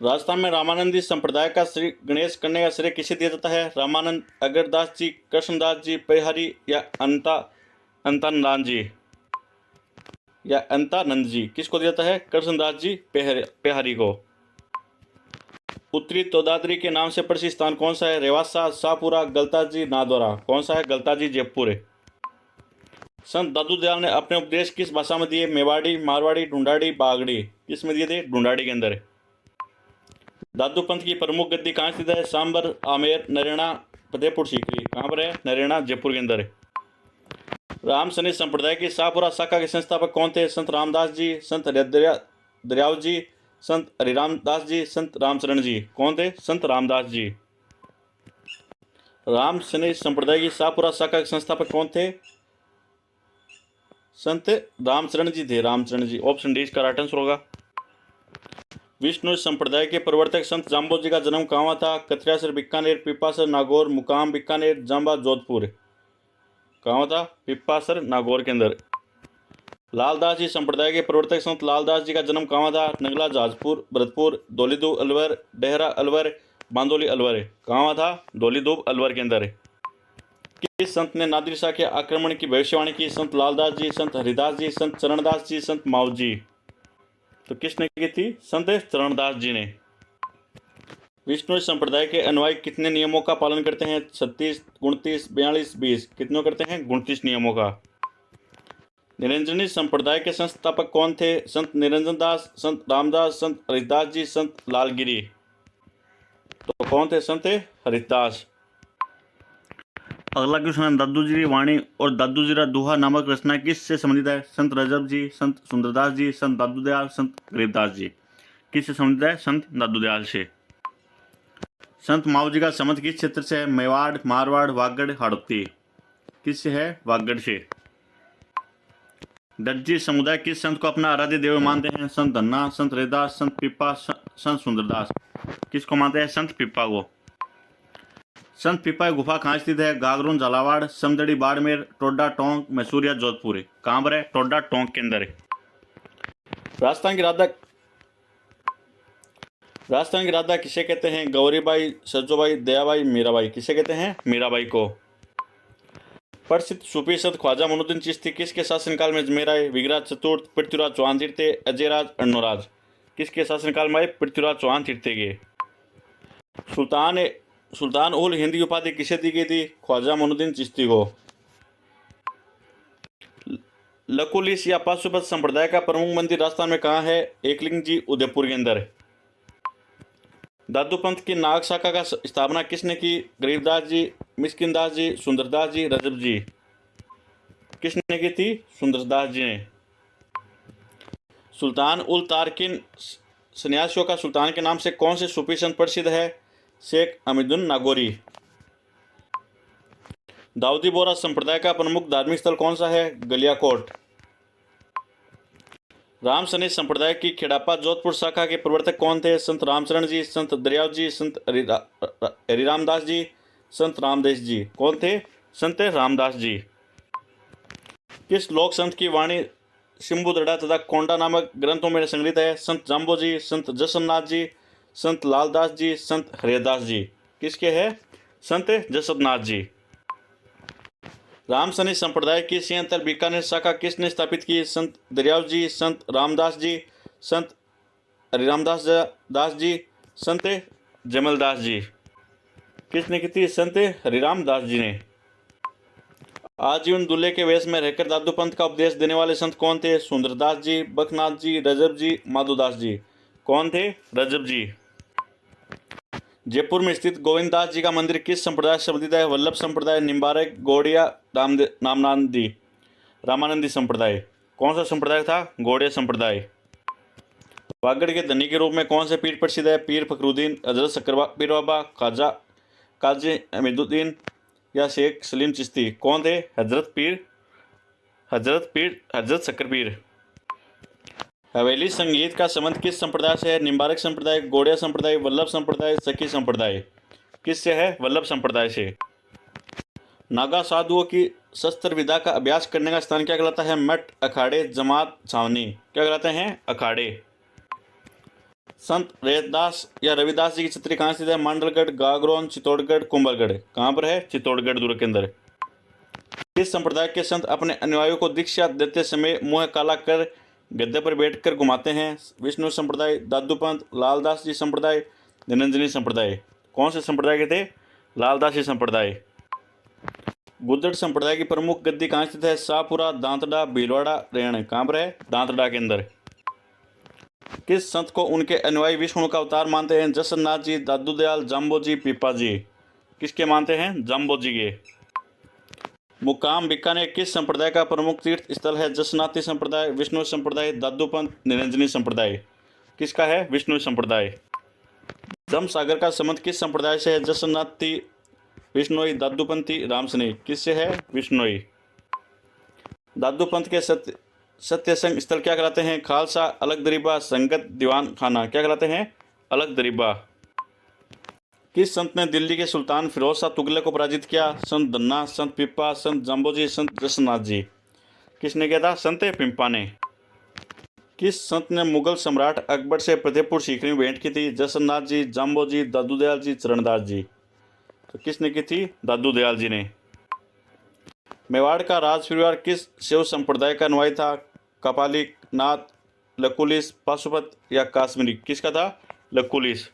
राजस्थान में रामानंदी संप्रदाय का श्री गणेश करने का श्रेय किसे दिया जाता है? रामानंद, अगरदास जी, कृष्णदास जी, पेहारी या अंतानंद जी या अंतानंद जी। किसको दिया जाता है? कृष्णदास जी, पेहारी को। उत्तरी तोदादरी के नाम से प्रसिद्ध स्थान कौन सा है? रेवासा, शाहपुरा, गलताजी, नादौरा। कौन सा है? गलताजी, जयपुर है। संत दादू दयाल ने अपने उपदेश किस भाषा में दिए? मेवाड़ी, मारवाड़ी, ढूंढाड़ी, बागड़ी। किस में दिए थे? ढूंढाड़ी के अंदर है। दादू पंथ की प्रमुख गद्दी कहाँ स्थित है? सांबर, आमेर, नरेना, फतेहपुर सीकरी। कहाँ पर है? नरेना, जयपुर के अंदर है। राम सनेश संप्रदाय की शाहपुरा शाखा के संस्थापक कौन थे? संत रामदास जी, संत दरियाव जी, संत हरिरामदास जी, संत रामचरण जी। कौन थे? संत रामदास जी। राम सनेश संप्रदाय की शाहपुरा शाखा के संस्थापक कौन थे? संत रामचरण जी थे, रामचरण जी। ऑप्शन डी इसका राइट आंसर होगा। विष्णु संप्रदाय के प्रवर्तक संत जाम्बो जी का जन्म कहाँ हुआ था? कथरियासर, बीकानेर, पिपासर, नागौर, मुकाम, बीकानेर, जाम्बा, जोधपुर। कहाँ हुआ था? पिपासर, नागौर के अंदर। लालदास जी संप्रदाय के प्रवर्तक संत लालदास जी का जन्म कहाँ हुआ था? नगला, जाजपुर, भरतपुर, धौलीधूप अलवर, डेहरा अलवर, बांदोली अलवर। कहाँ हुआ था? धौलीधूप अलवर के अंदर। किस संत ने नादिर शाह के आक्रमण की भविष्यवाणी की? संत लालदास जी, संत हरिदास जी, संत चरणदास जी, संत माऊ जी। तो किसने की थी? संत चरणदास जी ने। विष्णु संप्रदाय के अनुयायी कितने नियमों का पालन करते हैं? 36, 29, 42, 20। कितनों करते हैं? 29 नियमों का। निरंजनी संप्रदाय के संस्थापक कौन थे? संत निरंजन दास, संत रामदास, संत हरिदास जी, संत लालगिरी। तो कौन थे? संत हरिदास। अगला क्वेश्चन है, दादू जी वाणी और दादू जीरा दोहा नामक रचना किससे संबंधित है? संत रजब जी, संत सुंदरदास जी, संत दादू दयाल, संत गरीबदास जी। किससे संबंधित है? संत दादू दयाल से। संत माऊ जी का संबंध किस क्षेत्र से है? मेवाड़, मारवाड़, वागड़, हाड़ौती। किससे है? वागड़ से। दर्जी समुदाय किस संत को अपना आराध्य देव मानते हैं? संत धन्ना, संत रैदास, संत पिप्पा, संत सुंदरदास। किसको मानते हैं? संत पिप्पा को। संत पिप्पा की गुफा कहाँ स्थित है? गागरोन, झालावाड़, समदड़ी, बाड़मेर, टोडा, टोंक, मैसूर या जोधपुर। कहाँ पर है? टोडा, टोंक के अंदर है। राजस्थान की राधा किसे कहते हैं? गौरीबाई, सज्जोबाई, दयाबाई, मीराबाई। किसे कहते हैं? मीराबाई को। प्रसिद्ध सूफी संत ख्वाजा मोइनुद्दीन चिश्ती किसके शासनकाल में अजमेर आए? विग्रह चतुर्थ, पृथ्वीराज चौहान तृतीय, अजयराज, अर्णोराज। किसके शासनकाल में आए? पृथ्वीराज चौहान तृतीय के। सुल्तान उल हिंद की उपाधि किसे दी गई थी? ख्वाजा मोइनुद्दीन चिश्ती को। लकुलिस या पाशुपत संप्रदाय का प्रमुख मंदिर राजस्थान में कहाँ है? एकलिंग जी, उदयपुर के अंदर। दादू पंथ की नाग शाखा का स्थापना किसने की? गरीबदास जी, मिस्किनदास जी, सुंदरदास जी, रजब जी। किसने की थी? सुंदरदास जी ने। सुल्तान उल तारकिन सन्यासियों का सुल्तान के नाम से कौन से सूफी संत प्रसिद्ध है? शेख अमीदुन नागौरी। दाऊदी बोहरा संप्रदाय का प्रमुख धार्मिक स्थल कौन सा है? गलियाकोट। राम सनेश संप्रदाय की खेड़ापा जोधपुर शाखा के प्रवर्तक कौन थे? संत रामचरण जी, संत दरियाव जी, संत हरिरामदास जी, संत रामदास जी। कौन थे? संत रामदास जी। किस लोक संत की वाणी शिंबू दड़ा तथा कोंडा नामक ग्रंथों में संग्रहित है? संत जाम्बो जी, संत जसवंतनाथ जी, संत लालदास जी, संत हरिदास जी। किसके है? संत जसवंतनाथ जी। राम सनेश संप्रदाय की सिंहतर बीकानेर शाखा किसने स्थापित की? संत दरियाव जी, संत रामदास जी, संत हरिरामदास दास जी, संत जमलदास जी। किसने की थी? संत हरिरामदास जी ने। आजीवन दूल्हे के वेश में रहकर दादू पंथ का उपदेश देने वाले संत कौन थे? सुंदरदास जी, बखनाथ जी, रजब जी, माधोदास जी। कौन थे? रजब जी। जयपुर में स्थित गोविंददास जी का मंदिर किस संप्रदाय से संबंधित है? वल्लभ संप्रदाय, निम्बारक, गौड़िया, रामानंदी संप्रदाय। कौन सा संप्रदाय था? गौड़िया संप्रदाय। वागड़ के धनी के रूप में कौन से पीर प्रसिद्ध है? पीर फखरुद्दीन, हजरत शक्कर पीर बाबा, काजी अमीदुद्दीन या शेख सलीम चिश्ती। कौन थे? हजरत शक्कर पीर। हवेली संगीत का संबंध किस संप्रदाय से है? निम्बारक संप्रदाय, गौड़िया संप्रदाय, वल्लभ संप्रदाय, सखी संप्रदाय। किससे है? वल्लभ संप्रदाय से। नागा साधुओं की शस्त्र विद्या का अभ्यास करने का स्थान क्या कहलाता है? मठ, अखाड़े, जमात, छावनी। क्या कहलाते हैं? अखाड़े। संत रैदास या रविदास जी की छत्री कहाँ स्थित है? मांडलगढ़, गागरोन, चित्तौड़गढ़, कुंभलगढ़। कहाँ पर है? चित्तौड़गढ़ दुर्ग के अंदर। किस संप्रदाय के संत अपने अनुयायियों को दीक्षा देते समय मुंह काला कर गद्दे पर बैठकर घुमाते हैं? विष्णु संप्रदाय, दादू पंथ, लालदास जी संप्रदाय, निरंजनी संप्रदाय। कौन से संप्रदाय के थे? लालदासी संप्रदाय। गुर्जर संप्रदाय की प्रमुख गद्दी कहाँ स्थित है? शाहपुरा, दांतड़ा, भीलवाड़ा, रेण। कहाँ पर है? दांतड़ा के अंदर। किस संत को उनके अनुयायी विष्णु का अवतार मानते हैं? जसन्नाथ जी, दादू दयाल, जाम्बो जी, पीपा जी। किसके मानते हैं? जाम्बो जी के। मुकाम बीकानेर किस संप्रदाय का प्रमुख तीर्थ स्थल है? जसनाती संप्रदाय, विष्णु संप्रदाय, दादूपंथ, निरंजनी संप्रदाय। किसका है? विष्णु संप्रदाय। जम सागर का संबंध किस संप्रदाय से है? जसनाती, विष्णोई, दादूपंथी, रामसनी। किससे है? विष्णोई। दादूपंथ के सत्संग स्थल क्या कहलाते हैं? खालसा, अलग दरीबा, संगत, दीवान खाना। क्या कहलाते हैं? अलग दरीबा। किस संत ने दिल्ली के सुल्तान फिरोज शाह तुगलक को पराजित किया? संत धन्ना, संत पिप्पा, संत जाम्बोजी, संत जसनाथ जी। किसने किया था? संत पिंपा ने। किस संत ने मुगल सम्राट अकबर से फतेहपुर सीकरी भेंट की थी? जसन्नाथ जी, जाम्बो जी, दादू दयाल जी, चरणदास जी। तो किसने की थी? दादू दयाल जी ने। मेवाड़ का राज परिवार किस शैव संप्रदाय का अनुयायी था? कपालिक, नाथ, लकुलिस, पाशुपत या काश्मीरी। किसका था? लकुलिस।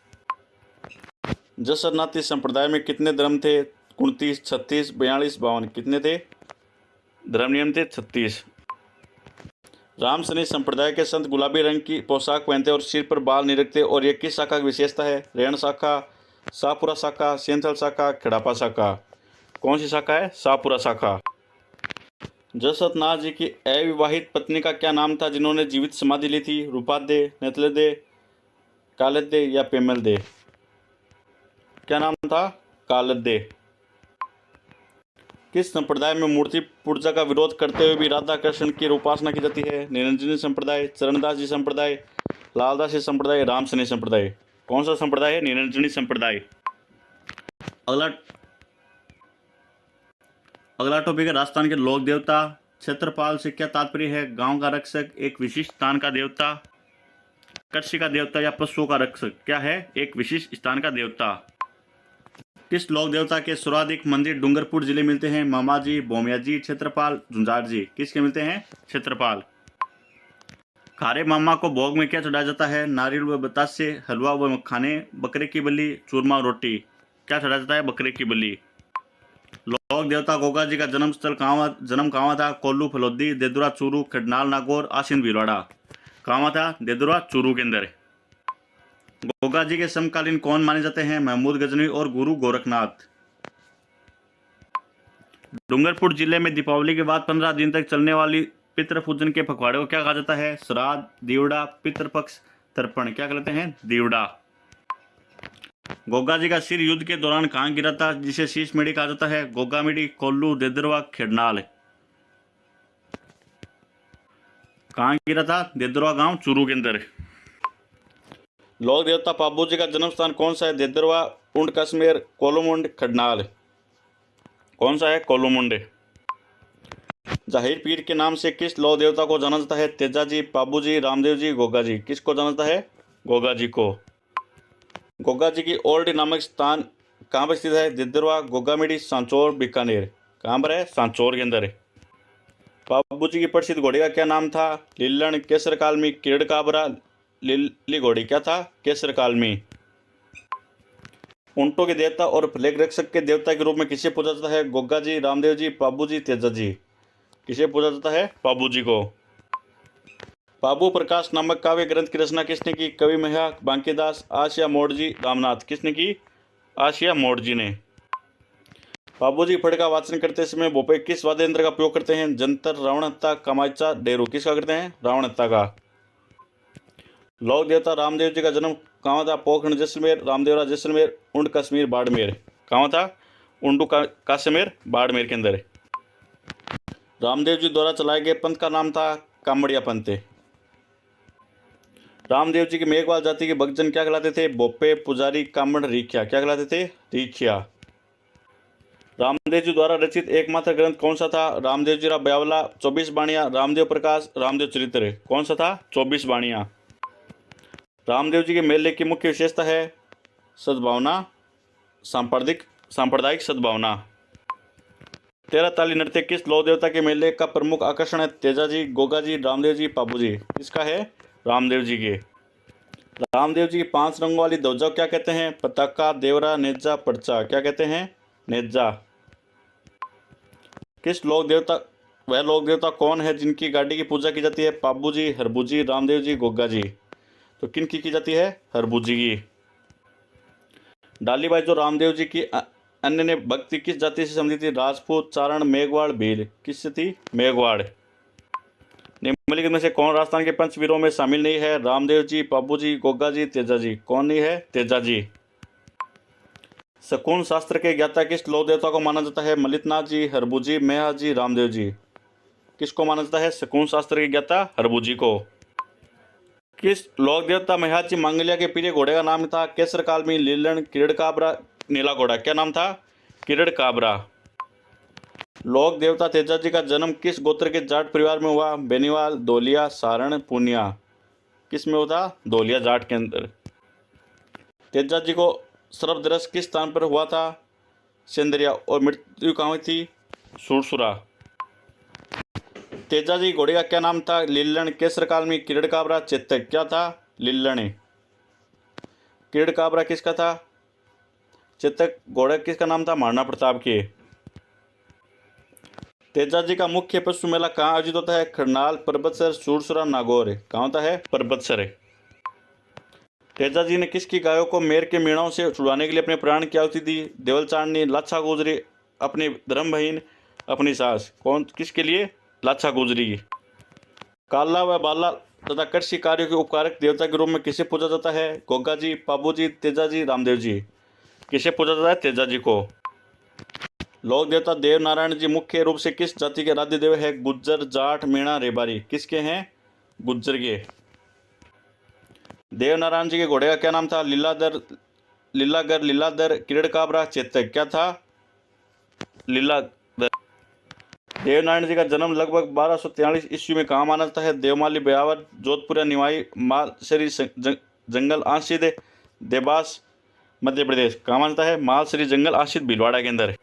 जसन्नाथी संप्रदाय में कितने धर्म थे? 29, 36, 42, 52। कितने थे? धर्म नियम थे 36। रामसनी संप्रदाय के संत गुलाबी रंग की पोशाक पहनते और सिर पर बाल नहीं रखते, और ये किस शाखा की विशेषता है? रेण शाखा, शाहपुरा शाखा, सेंथल शाखा, खेड़ापा शाखा। कौन सी शाखा है? शाहपुरा शाखा। जसनाथ जी की अविवाहित पत्नी का क्या नाम था जिन्होंने जीवित समाधि ली थी? रूपादे, नेतलेदे, कालदे या पेमलदे। क्या नाम था? कालदे। किस संप्रदाय में मूर्ति पूजा का विरोध करते हुए भी राधा कृष्ण की उपासना की जाती है? निरंजनी संप्रदाय, चरणदास जी संप्रदाय, लालदासी संप्रदाय, रामसनी संप्रदाय। कौन सा संप्रदाय है? निरंजनी संप्रदाय। अगला टॉपिक है राजस्थान के लोक देवता। क्षेत्रपाल से क्या तात्पर्य है? गांव का रक्षक, एक विशिष्ट स्थान का देवता, कृषि का देवता या पशुओं का रक्षक। क्या है? एक विशिष्ट स्थान का देवता। किस लोक देवता के सर्वाधिक मंदिर डूंगरपुर जिले मिलते हैं? मामाजी, बोमियाजी, क्षेत्रपाल, झुंझार जी। किसके मिलते हैं? क्षेत्रपाल। खारे मामा को भोग में क्या चढ़ाया जाता है? नारियल व बतासे, हलवा व मखाने, बकरे की बलि, चूरमा, रोटी। क्या चढ़ाया जाता है? बकरे की बलि। लोक देवता गोगा जी का जन्म कहाँ था? कोल्लू, फलोदी, देदुरा, चूरू, खडनाल, नागौर, आसिन, भीलवाड़ा। कहाँ था? देदुरा, चूरू के अंदर। गोगा जी के समकालीन कौन माने जाते हैं? महमूद गजनवी और गुरु गोरखनाथ। डूंगरपुर जिले में दीपावली के बाद 15 दिन तक चलने वाली पितृ पूजन के पखवाड़े को क्या कहा जाता है? श्राद्ध, दीवड़ा, पितृपक्ष, तर्पण। क्या कहते हैं? दीवड़ा। गोगा जी का सिर युद्ध के दौरान कहाँ गिरा था जिसे शीश मेढ़ी कहा जाता है? गोगा मेढ़ी, कोल्लू, देदरवा, खेड़नाल। कहाँ गिरा था? देदरवा गांव, चूरू के अंदर। लोक देवता पाबू जी का जन्म स्थान कौन सा है? देदरवा, उंड कश्मीर, कोलुमुंड, खडनाल। कौन सा है? कोलुमुंड। जाहिर पीर के नाम से किस लोक देवता को जाना जाता है? तेजा जी, पाबू जी, रामदेव जी, गोगा जी। किसको जाना जाता है? गोगा जी को। गोगा जी की ओल्ड नामक स्थान कहाँ पर स्थित है? दिद्दरवा, गोगामेड़ी, सांचौर, बीकानेर। कहाँ पर है? सांचौर के अंदर है। बाबू जी की प्रसिद्ध घोड़ी का क्या नाम था? लीलन, केसर कालमी, किरड़ काबरा, लिली घोड़ी। क्या था? केसर कालमी। ऊंटों के देवता और प्लेग रक्षक के देवता के रूप में किसे पूजा जाता है? गोगा जी, रामदेव जी, बाबू जी, तेजा जी। किसे पूजा जाता है? बाबू जी को। बाबू प्रकाश नामक काव्य ग्रंथ की रचना किसने की? कवि महिया, बांकीदास, आशिया मोड़जी, रामनाथ। किसने की? आशिया मोड़जी ने। बाबूजी फड़ का वाचन करते समय भोपे किस वाद्य यंत्र का उपयोग करते हैं? जंतर, रावणहत्ता, कमाचा, डेरू। किसका करते हैं? रावणहत्ता का। लोक देवता रामदेव जी का जन्म कहाँ था? पोखरण, जैसलमेर, रामदेवरा, जैसलमेर, उंड, कश्मीर, बाड़मेर। कहाँ था? उंडू, काश्मीर, बाड़मेर के अंदर। रामदेव जी द्वारा चलाए गए पंथ का नाम था कामड़िया पंथ। रामदेव जी की मेघवाल जाति के भक्तजन क्या कहलाते थे? बोपे, पुजारी, कामड़, रीखिया। क्या कहलाते थे? रीखिया। रामदेव जी द्वारा रचित एकमात्र ग्रंथ कौन सा था? रामदेव जी रा ब्यावला, 24 बाणियां, रामदेव प्रकाश, रामदेव चरित्र। कौन सा था? 24 बाणियां। रामदेव जी के मेले की मुख्य विशेषता है सद्भावना, सांप्रदायिक सद्भावना। 13 ताली नृत्य किस लोक देवता के मेले का प्रमुख आकर्षण है? तेजा जी, गोगा जी, रामदेव जी, पाबू जी। किसका है? रामदेव जी के। रामदेव जी की 5 रंगों वाली ध्वजा क्या कहते हैं? पताका, देवरा, नेजा, पर्चा। क्या कहते हैं? नेजा। किस लोक देवता लोक देवता कौन है जिनकी गाड़ी की पूजा की जाती है? पाबू जी, हरबू जी, रामदेव जी, गोगा जी। तो किन की जाती है? हरभुजी की। डालीबाई जो रामदेव जी की अन्य ने भक्ति किस जाति से समझी थी? राजपूत, चारण, मेघवाड़, भील। किससे थी? मेघवाड़। निम्नलिखित में से कौन राजस्थान के पंचवीरों में शामिल नहीं है? रामदेव जी, बाबू जी, गोगा जी, तेजा जी। कौन नहीं है? तेजा जी। शकुन शास्त्र के ज्ञाता किस लोक देवता को माना जाता है? मलितनाथ जी, हरभुजी, मेहा जी, रामदेव जी। किसको माना जाता है? शकुन शास्त्र के ज्ञाता हरभुजी को। किस लोक देवता मेहाजी मांगलिया के प्रिय घोड़े का नाम था? केसर कालमी, लीलन, किरण काबरा, नीला घोड़ा। क्या नाम था? किरण काबरा। लोक देवता तेजा जी का जन्म किस गोत्र के जाट परिवार में हुआ? बेनीवाल, धोलिया, सारण, पूनिया। किस में होता? धोलिया जाट के अंदर। तेजा जी को सर्पदंश किस स्थान पर हुआ था? सेंदरिया। और मृत्यु कहाँ हुई थी? सुरसुरा। तेजा जी घोड़े का क्या नाम था? लीलन, केसर कालमी, किरण काबरा, चेतक। क्या था? लीलन। किरण काबरा किसका था? चेतक। घोड़ा किसका नाम था? महाराणा प्रताप के। तेजा जी का मुख्य पशु मेला कहाँ आयोजित होता है? करनाल, परबतसर, सूरसुरा, नागौर। कहाँ होता है? परबतसर। तेजा जी ने किसकी गायों को मेर के मीणाओं से छुड़वाने के लिए अपने प्राण की आहुति दी? देवल चांदनी, लाछा गुजरी, अपनी धर्म बहन, अपनी सास। कौन किसके लिए? लाछा गुजरी। काला व बाला तथा कृषि कार्यों के उपकारक देवता के रूप में किसे पूजा जाता है? गोगा जी, पाबू जी, तेजा जी, रामदेव जी। किसे पूजा जाता है? तेजा जी को। लोक देवता देव नारायण जी मुख्य रूप से किस जाति के आराध्य देव है? गुज्जर, जाट, मीणा, रेबारी। किसके हैं? गुज्जर के। देव नारायण जी के घोड़े का क्या नाम था? लीलाधर, लीलागर, लीलाधर, किरण काबरा, चेतक। क्या था? लीलाधर। देवनारायण जी का जन्म लगभग 1243 ईस्वी में कहाँ माना जाता है? देवमाली, ब्यावर, जोधपुर, निवाई, मालसरी जंगल आश्रित, देवास, मध्य प्रदेश। कहाँ माना जाता है? मालसरी जंगल आश्रित भीलवाड़ा के अंदर।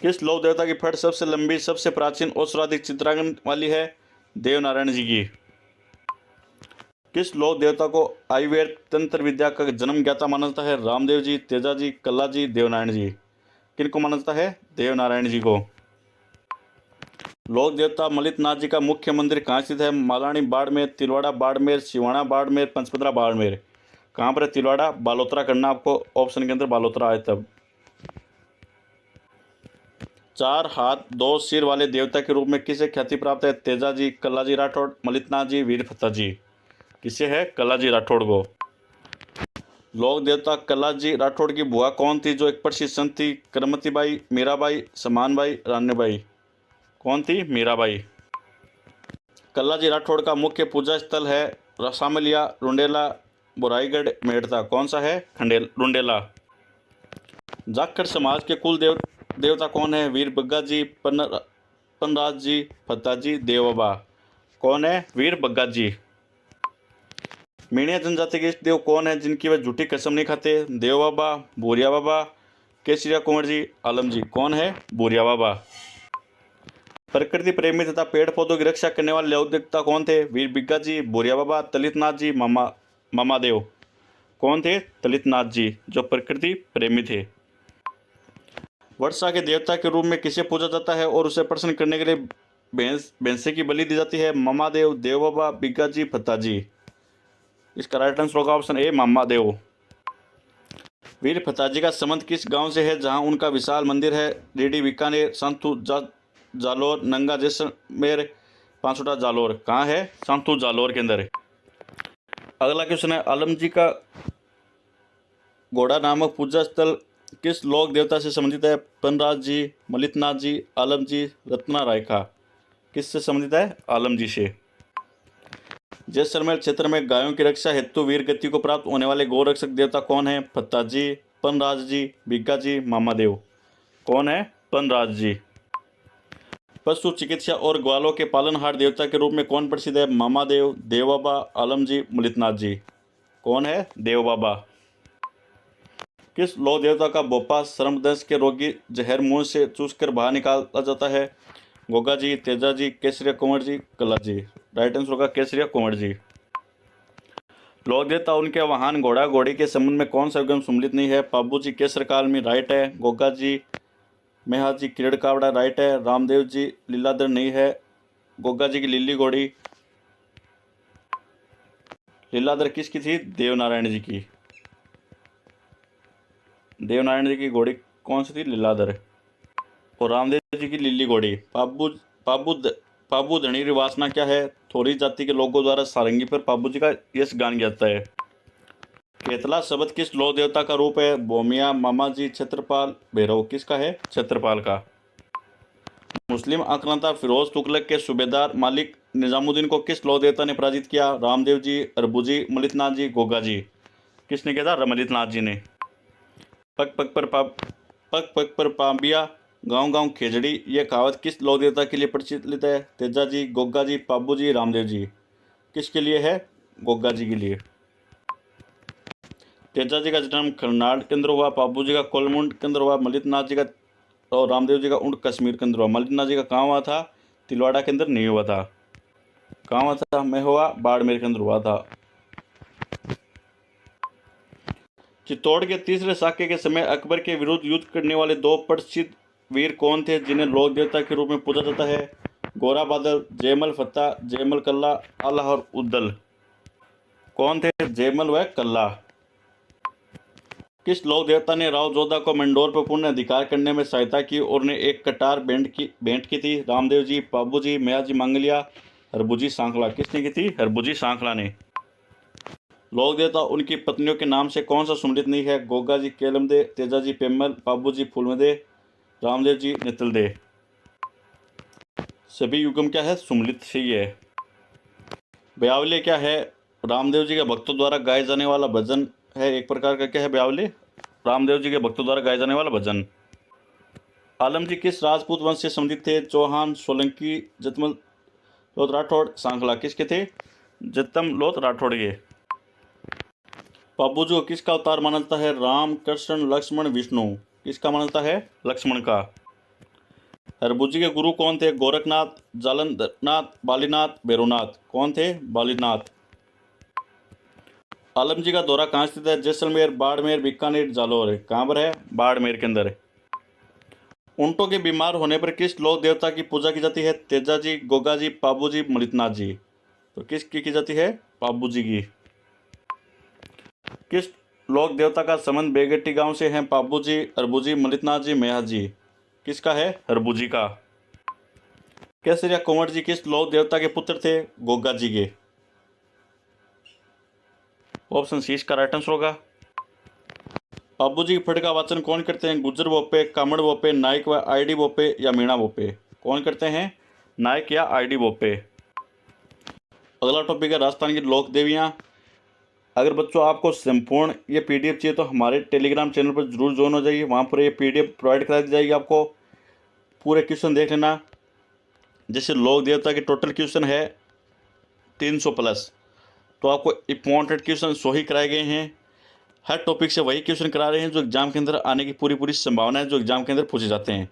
किस लोक देवता की फट सबसे लंबी, सबसे प्राचीन और सर्वाधिक चित्रांकन वाली है? देवनारायण जी की। किस लोक देवता को आयुर्वेद तंत्र विद्या का जन्म ज्ञाता माना जाता है? रामदेव जी, तेजा जी, कल्ला जी, देवनारायण जी। किनको माना जाता है? देवनारायण जी को। लोक देवता मलितनाथ जी का मुख्य मंदिर कहाँ स्थित है? मालानी बाड़मेर, तिलवाड़ा बाड़मेर, सिवाना बाड़मेर, पंचपदरा बाड़मेर। कहाँ पर है? तिलवाड़ा। बालोतरा करना आपको ऑप्शन के अंदर, बालोतरा आए तब। 4 हाथ 2 सिर वाले देवता के रूप में किसे ख्याति प्राप्त है? तेजा जी, कल्ला जी राठौड़, मलितनाथ जी, वीरभद्र जी। किसे है? कल्ला जी राठौड़ को। लोक देवता कल्ला जी राठौड़ की बुआ कौन थी जो एक प्रसिद्ध संत थी? करमती बाई, मीराबाई, समानबाई, रान्यबाई। कौन थी? मीराबाई। कल्ला जी राठौड़ का मुख्य पूजा स्थल है रसामलिया, रुंडेला, बोराईगढ़, मेड़ता। कौन सा है? रुंडेला। जाखड़ समाज के कुल देवता कौन है? वीर बग्गा जी, पनराज जी, फत्ता जी, देवबा। कौन है? वीर बग्गा जी। मीणिया जनजाति के इष्ट देव कौन है जिनकी वह झूठी कसम नहीं खाते? देव बाबा, बोरिया बाबा, केसरिया कुंवर जी, आलम जी। कौन है? बोरिया बाबा। प्रकृति प्रेमी तथा पेड़ पौधों की रक्षा करने वाले लोक देवता कौन थे? वीर बिग्गा जी, बोरिया बाबा, ललितनाथ जी, मामा देव। कौन थे? ललितनाथ जी, जो प्रकृति प्रेमी थे। वर्षा के देवता के रूप में किसे पूजा जाता है और उसे प्रसन्न करने के लिए भैंसे की बलि दी जाती है? मामा देव, देव बाबा, बिग्गा जी, फत्ता जी। इसका राइट आंसर होगा ऑप्शन ए, मामा देव। वीर फताजी का संबंध किस गांव से है जहां उनका विशाल मंदिर है? रेडी, बीकानेर, सांतू जालोर, नंगा जैसलमेर, पांचोटा जालोर। कहाँ है? सांतू जालोर के अंदर। अगला क्वेश्चन है, आलम जी का घोड़ा नामक पूजा स्थल किस लोक देवता से संबंधित है? पनराज जी, मलितनाथ जी, आलम जी, रत्ना राय का। किससे संबंधित है? आलम जी से। जैसलमेर क्षेत्र में गायों की रक्षा हेतु वीर गति को प्राप्त होने वाले गौरक्षक देवता कौन है? फत्ता जी, पनराज जी, बिग्गा जी, मामा देव। कौन है? पनराज जी। पशु चिकित्सा और ग्वालों के पालनहार देवता के रूप में कौन प्रसिद्ध है? मामा देव, देव बाबा, आलम जी, मलितनाथ जी। कौन है? देव बाबा। किस लोक देवता का बोपा सर्पदंश के रोगी जहर मुंह से चूसकर बाहर निकाला जाता है? गोगा जी, तेजा जी, केसरिया कुंवर जी, कल्ला जी। राइट आंसर होगा केसरिया कुंवर जी। लोक देवता उनके वाहन घोड़ा घोड़ी के संबंध में कौन सा विज्ञान सम्मिलित नहीं है? पाबू जी केसर काल में राइट है। गोगा जी, मेहा जी, किरण कावड़ा राइट है। रामदेव जी लीलाधर नहीं है। गोगा जी की लीली घोड़ी। लीलाधर किसकी थी? देवनारायण जी की। देवनारायण जी की घोड़ी कौन सी थी? लीलाधर। और रामदेव जी की लीली घोड़ी। पाबू धनी री वासना क्या है? थोड़ी जाति के लोगों द्वारा सारंगी पर पाबू जी का यश गान जाता है। केतला शब्द किस लोक देवता का रूप है? भोमिया, मामा जी, छत्रपाल, भैरव। किसका है? छत्रपाल का। मुस्लिम आक्रांता फिरोज तुगलक के सूबेदार मालिक निजामुद्दीन को किस लोक देवता ने पराजित किया? रामदेव जी, अरबू जी, मलिकनाथ जी, गोगा जी। किसने किया था? मलिकनाथ जी ने। पग पग पर पाबिया, गांव गांव खेजड़ी, यह कहावत किस लोक देवता के लिए प्रचलित है? तेजा जी, गोगा जी, पाबू जी, रामदेव जी। किसके लिए है? गोगा जी के लिए। तेजा जी का जन्म करनाल के अंदर हुआ, पाबू जी का कोलमुंड के अंदर हुआ, मलिकनाथ जी का और रामदेव जी का ऊंट कश्मीर के अंदर हुआ। मलिकनाथ जी का कहाँ हुआ था? तिलवाड़ा के अंदर नहीं हुआ था। कहाँ हुआ था? मैं हुआ बाड़मेर के अंदर हुआ था। चित्तौड़ के तीसरे साके के समय अकबर के विरुद्ध युद्ध करने वाले दो प्रसिद्ध वीर कौन थे जिन्हें लोक देवता के रूप में पूजा जाता है? गोरा बादल, जयमल फत्ता, जयमल कल्ला, आल्हा और उद्दल। कौन थे? जयमल व कल्ला। किस लोक देवता ने राव जोधा को मंडोर पर पूर्ण अधिकार करने में सहायता की और उन्हें एक कटार भेंट की थी? रामदेव जी, बाबू जी, मैया जी मांगलिया, हरबुजी सांखला। किसने की थी? हरबुजी सांखला ने। लोक देवता उनकी पत्नियों के नाम से कौन सा सुमलित नहीं है? गोगा जी केलमदे, तेजा जी पेमल, बाबू जी फूलमदे, रामदेव जी नितलदे। सभी युगम क्या है? सुमलित से ही है। ब्यावले क्या है? रामदेव जी के भक्तों द्वारा गाए जाने वाला भजन है। एक प्रकार का क्या है ब्यावले? रामदेव जी के भक्तों द्वारा गाए जाने वाला भजन। आलम जी किस राजपूत वंश से संबंधित थे? चौहान, सोलंकी, जतमल लोथ राठौड़, सांखला। किसके थे? जतम लोथ राठौड़ के। पाबू जी को किसका अवतार माना जाता है? राम, कृष्ण, लक्ष्मण, विष्णु। किसका माना जाता है? लक्ष्मण का। हरबुजी के गुरु कौन थे? गोरखनाथ, जालंधरनाथ, बालीनाथ, भैरवनाथ। कौन थे? बालीनाथ। आलम जी का दौरा कहाँ स्थित है? जैसलमेर, बाड़मेर, बीकानेर, जालौर। कहाँ पर है? बाड़मेर के अंदर। ऊंटों के बीमार होने पर किस लोक देवता की पूजा की जाती है? तेजा जी, गोगा जी, पाबू जी, मलिकनाथ जी। तो किसकी की जाती है? पाबू जी की। किस लोक देवता का संबंध बेगट्टी गांव से है? पाबू जी, अरबू जी, मलिकनाथ जी, मैया जी। किसका है? हरबू जी का। केसरिया कुंवर जी किस लोक देवता के पुत्र थे? गोगा जी के। ऑप्शन सी इसका राइट आंसर होगा। बाबू जी की फट का वाचन कौन करते हैं? गुज्जर बोपे, कामड़ बोपे, नायक व आईडी बोपे या मीणा बोपे। कौन करते हैं? नायक या आईडी बोपे। अगला टॉपिक है राजस्थान की लोक देवियाँ। अगर बच्चों आपको संपूर्ण ये पीडीएफ चाहिए तो हमारे टेलीग्राम चैनल पर जरूर ज्वाइन हो जाइए। वहाँ पर ये पीडीएफ प्रोवाइड करा दी जाएगी आपको। पूरे क्वेश्चन देख लेना। जैसे लोक देवता के टोटल क्वेश्चन है 300 प्लस, तो आपको इंपॉर्टेंट क्वेश्चन 100 ही कराए गए हैं। हर टॉपिक से वही क्वेश्चन करा रहे हैं जो एग्जाम के अंदर आने की पूरी संभावना है, जो एग्जाम के अंदर पूछे जाते हैं।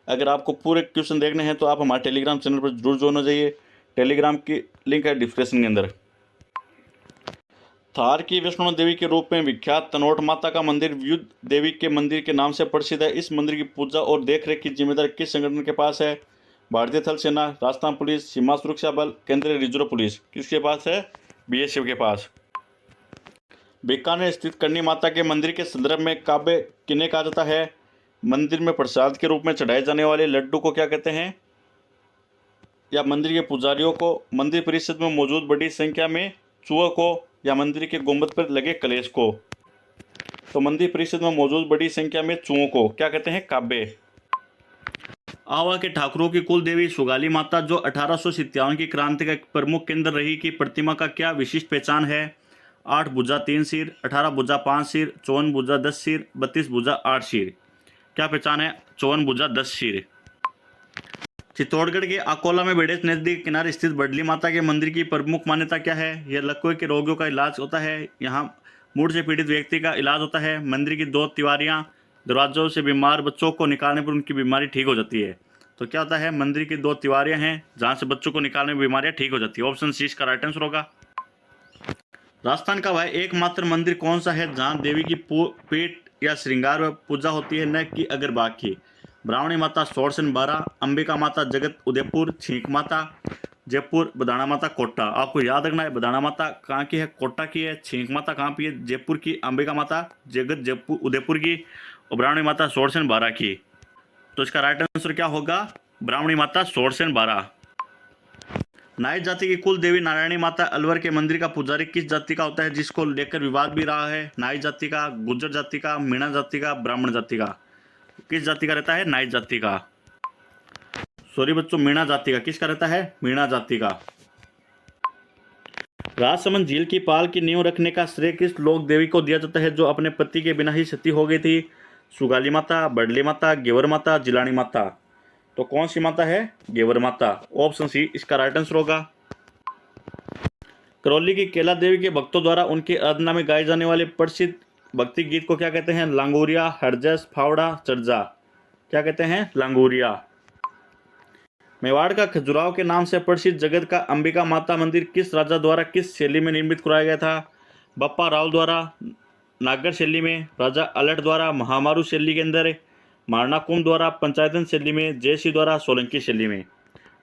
अगर आपको पूरे क्वेश्चन देखने हैं तो आप हमारे टेलीग्राम चैनल पर जरूर ज्वाइन हो जाइए। टेलीग्राम की लिंक है डिस्क्रिप्शन के अंदर। थार की वैष्णो देवी के रूप में विख्यात तनोट माता का मंदिर व्युद देवी के मंदिर के नाम से प्रसिद्ध है। इस मंदिर की पूजा और देखरेख की जिम्मेदारी किस संगठन के पास है? भारतीय थल सेना, राजस्थान पुलिस, सीमा सुरक्षा बल, केंद्रीय रिजर्व पुलिस। किसके पास है? बीएसएफ के पास। बीकानेर स्थित करणी माता के मंदिर के संदर्भ में काबे किन्हें कहा जाता है? मंदिर में प्रसाद के रूप में चढ़ाए जाने वाले लड्डू को क्या कहते हैं? या मंदिर के पुजारियों को, मंदिर परिसर में मौजूद बड़ी संख्या में चूहों को, या मंदिर के गुंबद पर लगे कलेश को। तो मंदिर परिसर में मौजूद बड़ी संख्या में चूहों को क्या कहते हैं? काबे। आवा के ठाकुरों की कुल देवी सुगाली माता जो 1857 की क्रांति का एक प्रमुख केंद्र रही की प्रतिमा का क्या विशिष्ट पहचान है? 8 भुजा 3 सिर, 18 भुजा 5 सिर, 54 भुजा 10 सिर, 32 भुजा 8 सिर। क्या पहचान है? 54 भुजा 10 सिर। चित्तौड़गढ़ के अकोला में बेड़े नजदीक किनारे स्थित बडली माता के मंदिर की प्रमुख मान्यता क्या है? यह लकवे के रोगियों का इलाज होता है। यहाँ मूड से पीड़ित व्यक्ति का इलाज होता है। मंदिर की 2 तिवारियां दरवाजों से बीमार बच्चों को निकालने पर उनकी बीमारी ठीक हो जाती है। तो क्या होता है? मंदिर की 2 तिवारियां हैं जहाँ से बच्चों को निकालने में बीमारियां ठीक हो जाती है। ऑप्शन सी इसका राइट आंसर होगा। राजस्थान का वह एकमात्र मंदिर कौन सा है जहाँ देवी की पीठ या श्रृंगार व पूजा होती है, न कि अगरबाग की? ब्राह्मणी माता सोरसन 12, अंबिका माता जगत उदयपुर, छींक माता, जयपुर, बदाना माता कोटा। आपको याद रखना है बदाना माता कहाँ की है, कोटा की है। छींक माता कहाँ की है, जयपुर की। अंबिका माता जगत जयपुर उदयपुर की। और ब्राह्मणी माता सोरसेन बारा की। तो इसका राइट आंसर क्या होगा, ब्राह्मणी माता सोरसेन बारा। नायक जाति की कुल देवी नारायणी माता अलवर के मंदिर का पुजारी किस जाति का होता है, जिसको लेकर विवाद भी रहा है। नायक जाति का, गुर्जर जाति का, मीणा जाति का, ब्राह्मण जाति का। किस जाति का रहता है, नायक जाति का। सॉरी बच्चों, मीणा जाति का। किसका रहता है, मीणा जाति का। राजसमंद झील की पाल की नींव रखने का श्रेय किस लोक देवी को दिया जाता है, जो अपने पति के बिना ही सती हो गई थी। सुगाली माता, बडली माता, गेवर माता, जिलानी माता। तो कौन सी माता है, गेवर माता। ऑप्शन सी इसका राइट आंसर होगा। करौली की केला देवी के भक्तों द्वारा उनकी आराधना में गाए जाने वाले प्रसिद्ध भक्ति गीत को क्या कहते हैं, लांगोरिया, हरजस, फावड़ा, चर्जा। क्या कहते हैं, लांगोरिया। मेवाड़ का खजुराहो के नाम से प्रसिद्ध जगत का अंबिका माता मंदिर किस राजा द्वारा किस शैली में निर्मित कराया गया था। बप्पा राव द्वारा, नागर शैली में, राजा अलट द्वारा महामारू शैली के अंदर, मारनाकुम द्वारा पंचायतन शैली में, जयसिंह द्वारा सोलंकी शैली में।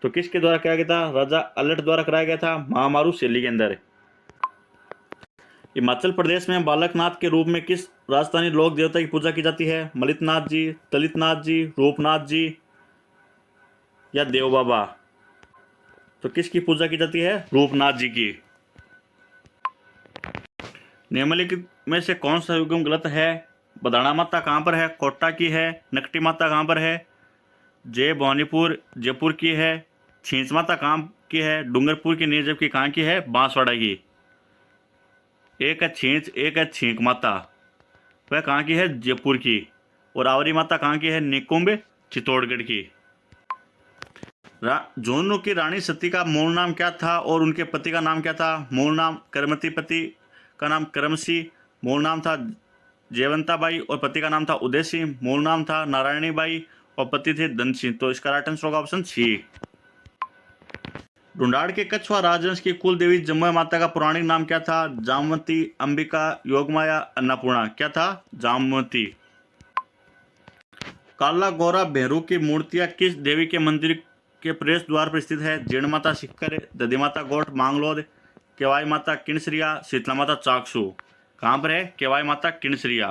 तो किसके द्वारा किया गया था, राजा अलट द्वारा कराया गया था महामारू शैली के अंदर। हिमाचल प्रदेश में बालकनाथ के रूप में किस राजस्थानी लोक देवता की पूजा की जाती है, मलितनाथ जी, ललितनाथ जी, रूपनाथ जी या देव बाबा। तो किसकी पूजा की जाती है, रूपनाथ जी की। निम्नलिखित में से कौन सा युग्म गलत है। बदाना माता कहाँ पर है, कोटा की है। नकटी माता कहाँ पर है, जय भवानीपुर जयपुर की है। छींच माता कहाँ की है, डूंगरपुर की नहीं, जबकि कहाँ की है, बांसवाड़ा की। एक है छींच, एक है छींक माता, वह कहाँ की है, जयपुर की। और आवरी माता कहाँ की है, निकुंभ चित्तौड़गढ़ की। झुंझुनू की रानी सती का मूल नाम क्या था और उनके पति का नाम क्या था। मूल नाम करमती, पति का नाम करमसी। मूल नाम था जयवंताबाई और पति का नाम था उदय सिंह। मूल नाम था नारायणी बाई और पति थे धन सिंह। तो इसका राइट आंसर होगा ऑप्शन सी। ढूंढाड़ के कछुआ राजवंश की कुल देवी जमुई माता का पौराणिक नाम क्या था। जामवती, अंबिका, योगमाया, अन्नपूर्णा। क्या था, जामवती। काला गोरा भैरू की मूर्तियां किस देवी के मंदिर के प्रवेश द्वार पर स्थित है। जीर्ण माता सिक्कर, दधी माता गोठ मांगलोद, केवाई माता किणसरिया, शीतला माता चाकसू। कहाँ पर है, केवाई माता किणसरिया।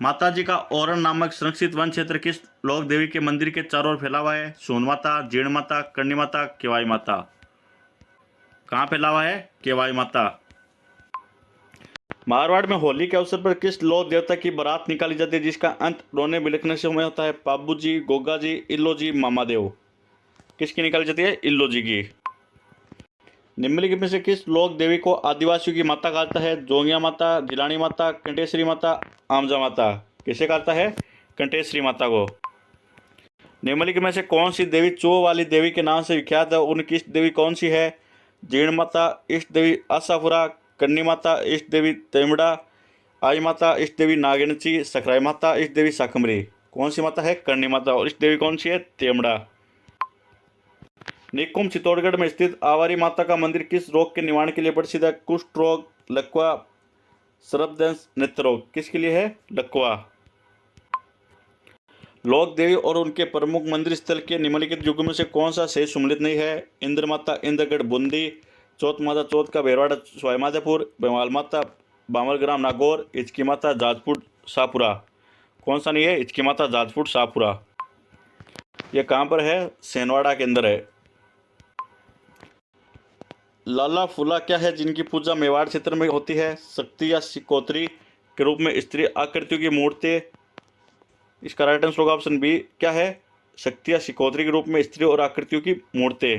माता जी का औरण नामक संरक्षित वन क्षेत्र किस लोक देवी के मंदिर के चारों ओर फैला हुआ है। सोन माता, जीर्ण माता, करणी माता, केवाई माता। कहाँ फैला हुआ है, केवाई माता। मारवाड़ में होली के अवसर पर किस लोक देवता की बारात निकाली जाती है, जिसका अंत रोने बिलखने से में होता है। पाबू जी, गोगा जी, इल्लो जी, मामा देव। किसकी निकाली जाती है, इल्लो जी की। निम्नलिखित में से किस लोक देवी को आदिवासियों की माता कहता है। जोगिया माता, जिलानी माता, कंटेश्वरी माता, आमजा माता। किसे कहता है, कंटेश्वरी माता को। निम्नलिखित में से कौन सी देवी चो वाली देवी के नाम से विख्यात है, उनकी इष्ट देवी कौन सी है। जीर्ण माता, इष्ट देवी आशापुरा, करणी माता, इष्ट देवी तेमड़ा, आई माता, इष्ट देवी नागिनची, सकराई माता, इष्ट देवी साखमरी। कौन सी माता है, करणी माता। और इष्ट देवी कौन सी है, तेमड़ा। निकुंभ चित्तौड़गढ़ में स्थित आवारी माता का मंदिर किस रोग के निवारण के लिए प्रसिद्ध है। कुष्ठ रोग, लकवा, सर्पदंश, नेत्र रोग। किसके लिए है, लकवा। लोक देवी और उनके प्रमुख मंदिर स्थल के निम्नलिखित युगों में से कौन सा शेष सम्मिलित नहीं है। इंद्र माता इंद्रगढ़ बूंदी, चौथ माता चौथ का बेरवाड़ा स्वाईमाधोपुर, बेमाल माता बामलग्राम नागौर, इचकी माता जाजपुर शाहपुरा। कौन सा नहीं है, इचकी माता जाजपुर शाहपुरा। यह कहाँ पर है, सेनवाड़ा के अंदर है। लाला फूला क्या है जिनकी पूजा मेवाड़ क्षेत्र में होती है। शक्ति या सिकोत्री के रूप में स्त्री आकृतियों की मूर्ति। इसका राइट आंसर होगा ऑप्शन बी। क्या है, शक्ति या सिकोत्री के रूप में स्त्री और आकृतियों की मूर्ति।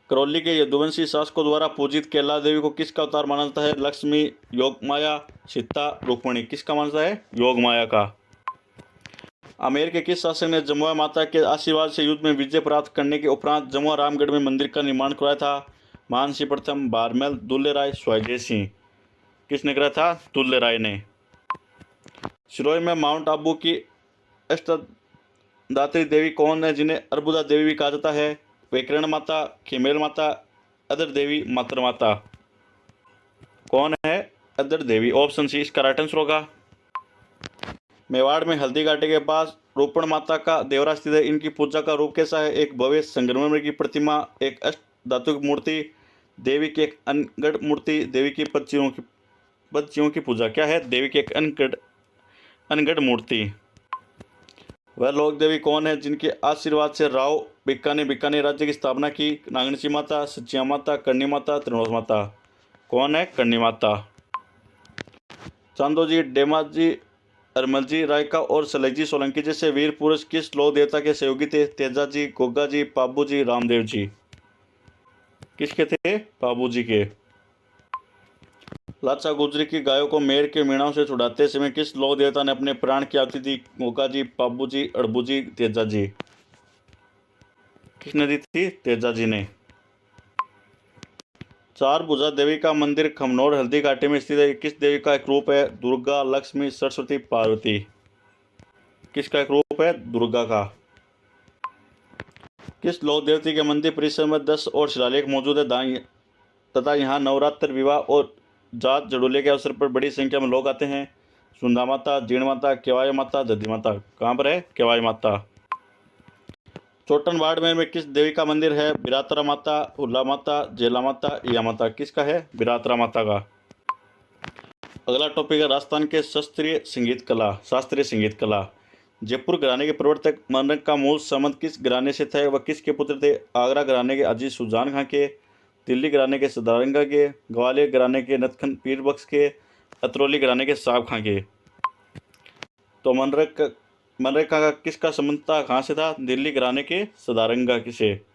करौली के यदुवंशी शासकों द्वारा पूजित केला देवी को किसका अवतार माना जाता है। लक्ष्मी, योगमाया, सीता, रुक्मिणी। किसका माना जाता है, योगमाया का। आमेर के किस शासक ने जमुआ माता के आशीर्वाद से युद्ध में विजय प्राप्त करने के उपरांत जमुआ रामगढ़ में मंदिर का निर्माण कराया था। मानसिंह प्रथम, बारमेल, दुल्ले राय, स्वाजय सिंह। किसने कराया था, दुल्ले राय ने। सिरोही में माउंट आबू की अष्टदात्री देवी कौन है, जिन्हें अर्बुदा देवी भी कहा जाता है। वैकरण माता, खिमेल माता, अदर देवी, मातर माता। कौन है, अदर देवी। ऑप्शन सी इसका राइट आंसर होगा। मेवाड़ में हल्दी घाटी के पास रोपण माता का देवरा स्थित है। इनकी पूजा का रूप कैसा है? एक भव्य संगमरमर की प्रतिमा, एक अष्ट धातु की मूर्ति, देवी की एक अनगढ़ मूर्ति, देवी की पक्षियों की पूजा। क्या है? देवी की एक अनगढ़ मूर्ति। वह लोक देवी कौन है जिनके आशीर्वाद से राव बीकानेर राज्य की स्थापना की? नागणसी माता, सचिया माता, करणी माता, त्रिनोद माता। कौन है? करणी माता। चांदोजी, डेमाजी, अरमलजी, रायका और सलेजी सोलंकी जैसे वीर पुरुष किस लोक देवता के सहयोगी थे? तेजाजी, गोगाजी, पाबूजी, रामदेव जी। किसके थे? पाबूजी के। लाचा गुजरी की गायों को मेड़ के मीणाओं से छुड़ाते समय किस लोक देवता ने अपने प्राण की आहुति दी? गोगाजी, पाबूजी, अड़बूजी, तेजाजी। किसने दी थी? तेजाजी ने। चार भुजा देवी का मंदिर खमनोर हल्दी घाटी में स्थित है। किस देवी का एक रूप है? दुर्गा, लक्ष्मी, सरस्वती, पार्वती। किसका एक रूप है? दुर्गा का। किस लोक देवती के मंदिर परिसर में 10 और शिलालेख मौजूद है तथा यहाँ नवरात्र, विवाह और जात जड़ोले के अवसर पर बड़ी संख्या में लोग आते हैं? सुंदा माता, जीण माता, केवाई माता, दधी माता। कहाँ पर है? केवाई माता। चोटन बाड़मेर में किस देवी का मंदिर है? बिरात्रा माता, हुल्ला माता, जेला माता, या माता। किसका है? बिरात्रा माता का। अगला टॉपिक है राजस्थान के शास्त्रीय संगीत कला। जयपुर घराने के प्रवर्तक मनरंग का मूल संबंध किस घराने से था? वह किसके पुत्र थे? आगरा घराने के अजीज सुजान खां के, दिल्ली घराने के सदारंगा के, ग्वालियर घराने के नतखन पीर बख्श के, अतरौली घराने के साहब खां के। तो मनरंग का किसका संबंध था? कहाँ से था? दिल्ली घराने के सदारंगा से।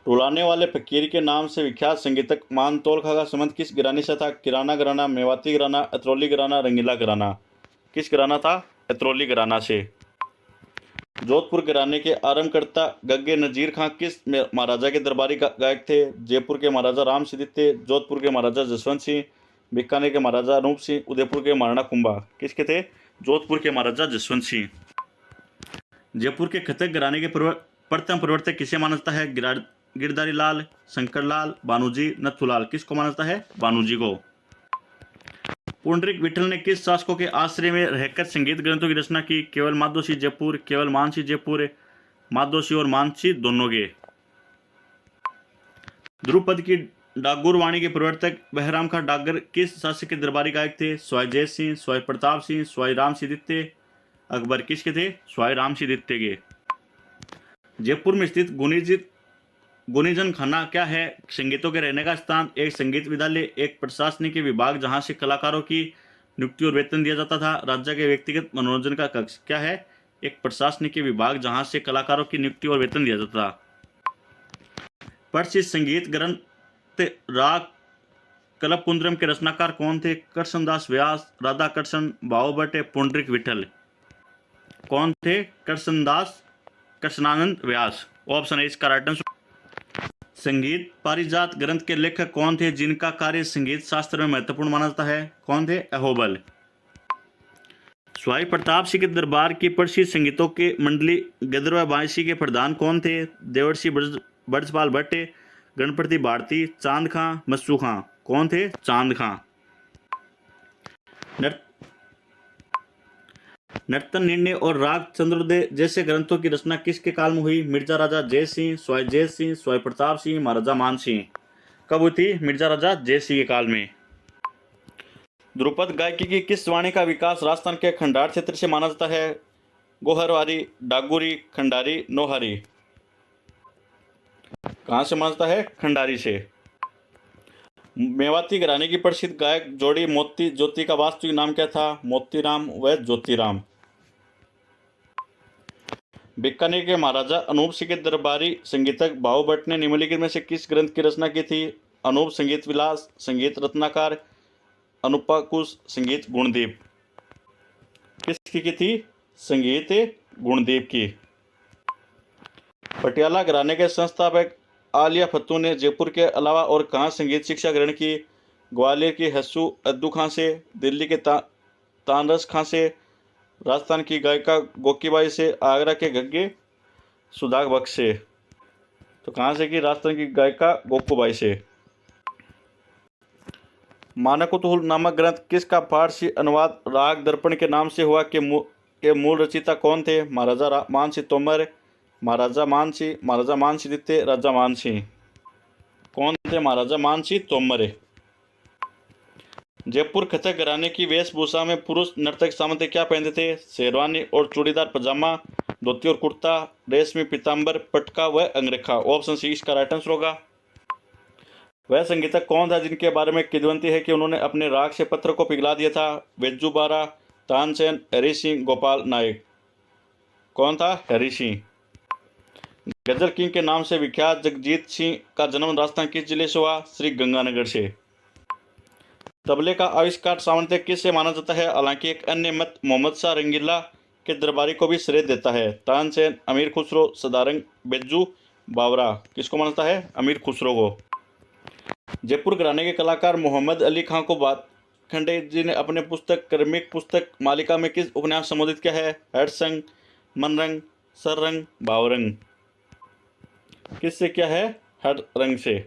रुलाने वाले फकीर के नाम से विख्यात संगीतक मानतौल खां का संबंध किस घराने से था? किराना घराना, मेवाती घराना, अतरौली घराना, रंगीला घराना। किस घराना था? अतरौली घराना से। जोधपुर घराने के आरंभकर्ता गग्गे नजीर खां किस महाराजा के दरबारी गायक थे? जयपुर के महाराजा राम सिंह थे, जोधपुर के महाराजा जसवंत सिंह, बीकानेर के महाराजा अनूप सिंह, उदयपुर के महाराणा कुंभा। किसके थे? जोधपुर के महाराजा जसवंत सिंह। जयपुर के कथक घराने के प्रथम प्रवर्तक किसे माना जाता है? गिरधारी लाल, शंकर लाल, बानूजी, नथुलाल। किसको माना जाता है? बानूजी को। पुंडरीक विठल ने किस शासकों के आश्रय में रहकर संगीत ग्रंथों की रचना की? केवल माधोसी जयपुर, केवल मानसी जयपुर, माधोसी और मानसी दोनों के। ध्रुपद की डागुर वाणी के प्रवर्तक बहराम खां डागर किस शासक के दरबारी गायक थे? स्वाई जय सिंह, स्वाई प्रताप सिंह, स्वाई राम सिंह दित्ते, अकबर। किसके थे? स्वाई राम सिंह दित्ते के। जयपुर में स्थित गुनीजन खाना क्या है? संगीतों के रहने का स्थान, एक संगीत विद्यालय, एक प्रशासनिक विभाग जहां से कलाकारों की नियुक्ति और वेतन दिया जाता था, राज्य के व्यक्तिगत मनोरंजन का कक्ष। क्या है? एक प्रशासनिक विभाग जहां से कलाकारों की नियुक्ति और वेतन दिया जाता था। प्रसिद्ध संगीत ग्रंथ राग कलपकुंद्रम के रचनाकार कौन थे? कृष्णदास व्यास, राधा कृष्ण, भावभट्ट, पुंडरीक विठल। कौन थे? कृष्णानंद व्यास। ऑप्शन है इसका राइट आंसर। संगीत पारिजात ग्रंथ के लेखक कौन थे जिनका कार्य संगीत शास्त्र में महत्वपूर्ण माना जाता है? कौन थे? अहोबल। स्वाई प्रताप सिंह के दरबार की प्रसिद्ध संगीतों के मंडली गदरवा बांसी के प्रधान कौन थे? देवर्षि ब्रजपाल भट्ट, गणपति भारती, चांद खां, मस्सू खां। कौन थे? चांद खां। नर्तन निर्णय और राग चंद्रोदय जैसे ग्रंथों की रचना किसके काल में हुई? मिर्जा राजा जय सिंह, स्वाई प्रताप सिंह, महाराजा मान सिंह। कब हुई थी? मिर्जा राजा जय सिंह के काल में। ध्रुपद गायकी की किस वाणी का विकास राजस्थान के खंडार क्षेत्र से माना जाता है? गोहरवारी, डागुरी, खंडारी, नोहारी। कहां से माना जाता है? खंडारी से। मेवाती घराने की प्रसिद्ध गायक जोड़ी मोती ज्योति का वास्तविक नाम क्या था? मोतीराम व ज्योतिराम। बीकानेर के महाराजा अनूप सिंह के दरबारी संगीतक भावभट्ट ने निम्नलिखित में से किस ग्रंथ की रचना की थी? अनूप संगीत विलास, संगीत रत्नाकर, अनुपाकुश, संगीत गुणदीप। किसकी की थी? संगीत गुणदीप की। पटियाला घराने के संस्थापक आलिया फत्तू ने जयपुर के अलावा और कहाँ संगीत शिक्षा ग्रहण की? ग्वालियर की हस्सू अद्दू खां से, दिल्ली के तानरस खां से, राजस्थान की गायिका गोकीबाई से, आगरा के गग्गे सुदाग बख्श से। तो कहाँ से की? राजस्थान की गायिका गोकूबाई से। मानकोतुल नामक ग्रंथ किसका फारसी अनुवाद राग दर्पण के नाम से हुआ के मूल रचयिता कौन थे? महाराजा मानसिंह तोमर, महाराजा मानसिंह द्वितीय, राजा मानसिंह। कौन थे महाराजा मानसिंह तोमर? जयपुर कथक घराने की वेशभूषा में पुरुष नर्तक सामंत क्या पहनते थे? शेरवानी और चूड़ीदार पजामा, धोती और कुर्ता, रेशमी पीताम्बर, पटका व अंगरखा। ऑप्शन सी इसका राइट आंसर होगा। वह संगीतक कौन था जिनके बारे में किंवदंती है कि उन्होंने अपने राग से पत्थर को पिघला दिया था? बेज्जू बारा, तानसेन, हरि सिंह, गोपाल नायक। कौन था? हरि सिंह। गजल किंग के नाम से विख्यात जगजीत सिंह का जन्म राजस्थान किस जिले से हुआ? श्री गंगानगर से। तबले का आविष्कार सामान्यतः किससे माना जाता है? हालांकि एक अन्य मत मोहम्मद शाह रंगीला के दरबारी को भी श्रेय देता है। तानसेन, अमीर खुसरो, सदारंग, बेज्जू बावरा। किसको मानता है? अमीर खुसरो को। जयपुर घराने के कलाकार मोहम्मद अली खां को भातखंडे जी ने अपने पुस्तक क्रमिक पुस्तक मालिका में किस उपन्यास संबोधित किया है? हर्षसंग, मनरंग, सररंग, भावरंग। किससे क्या है? हर रंग से।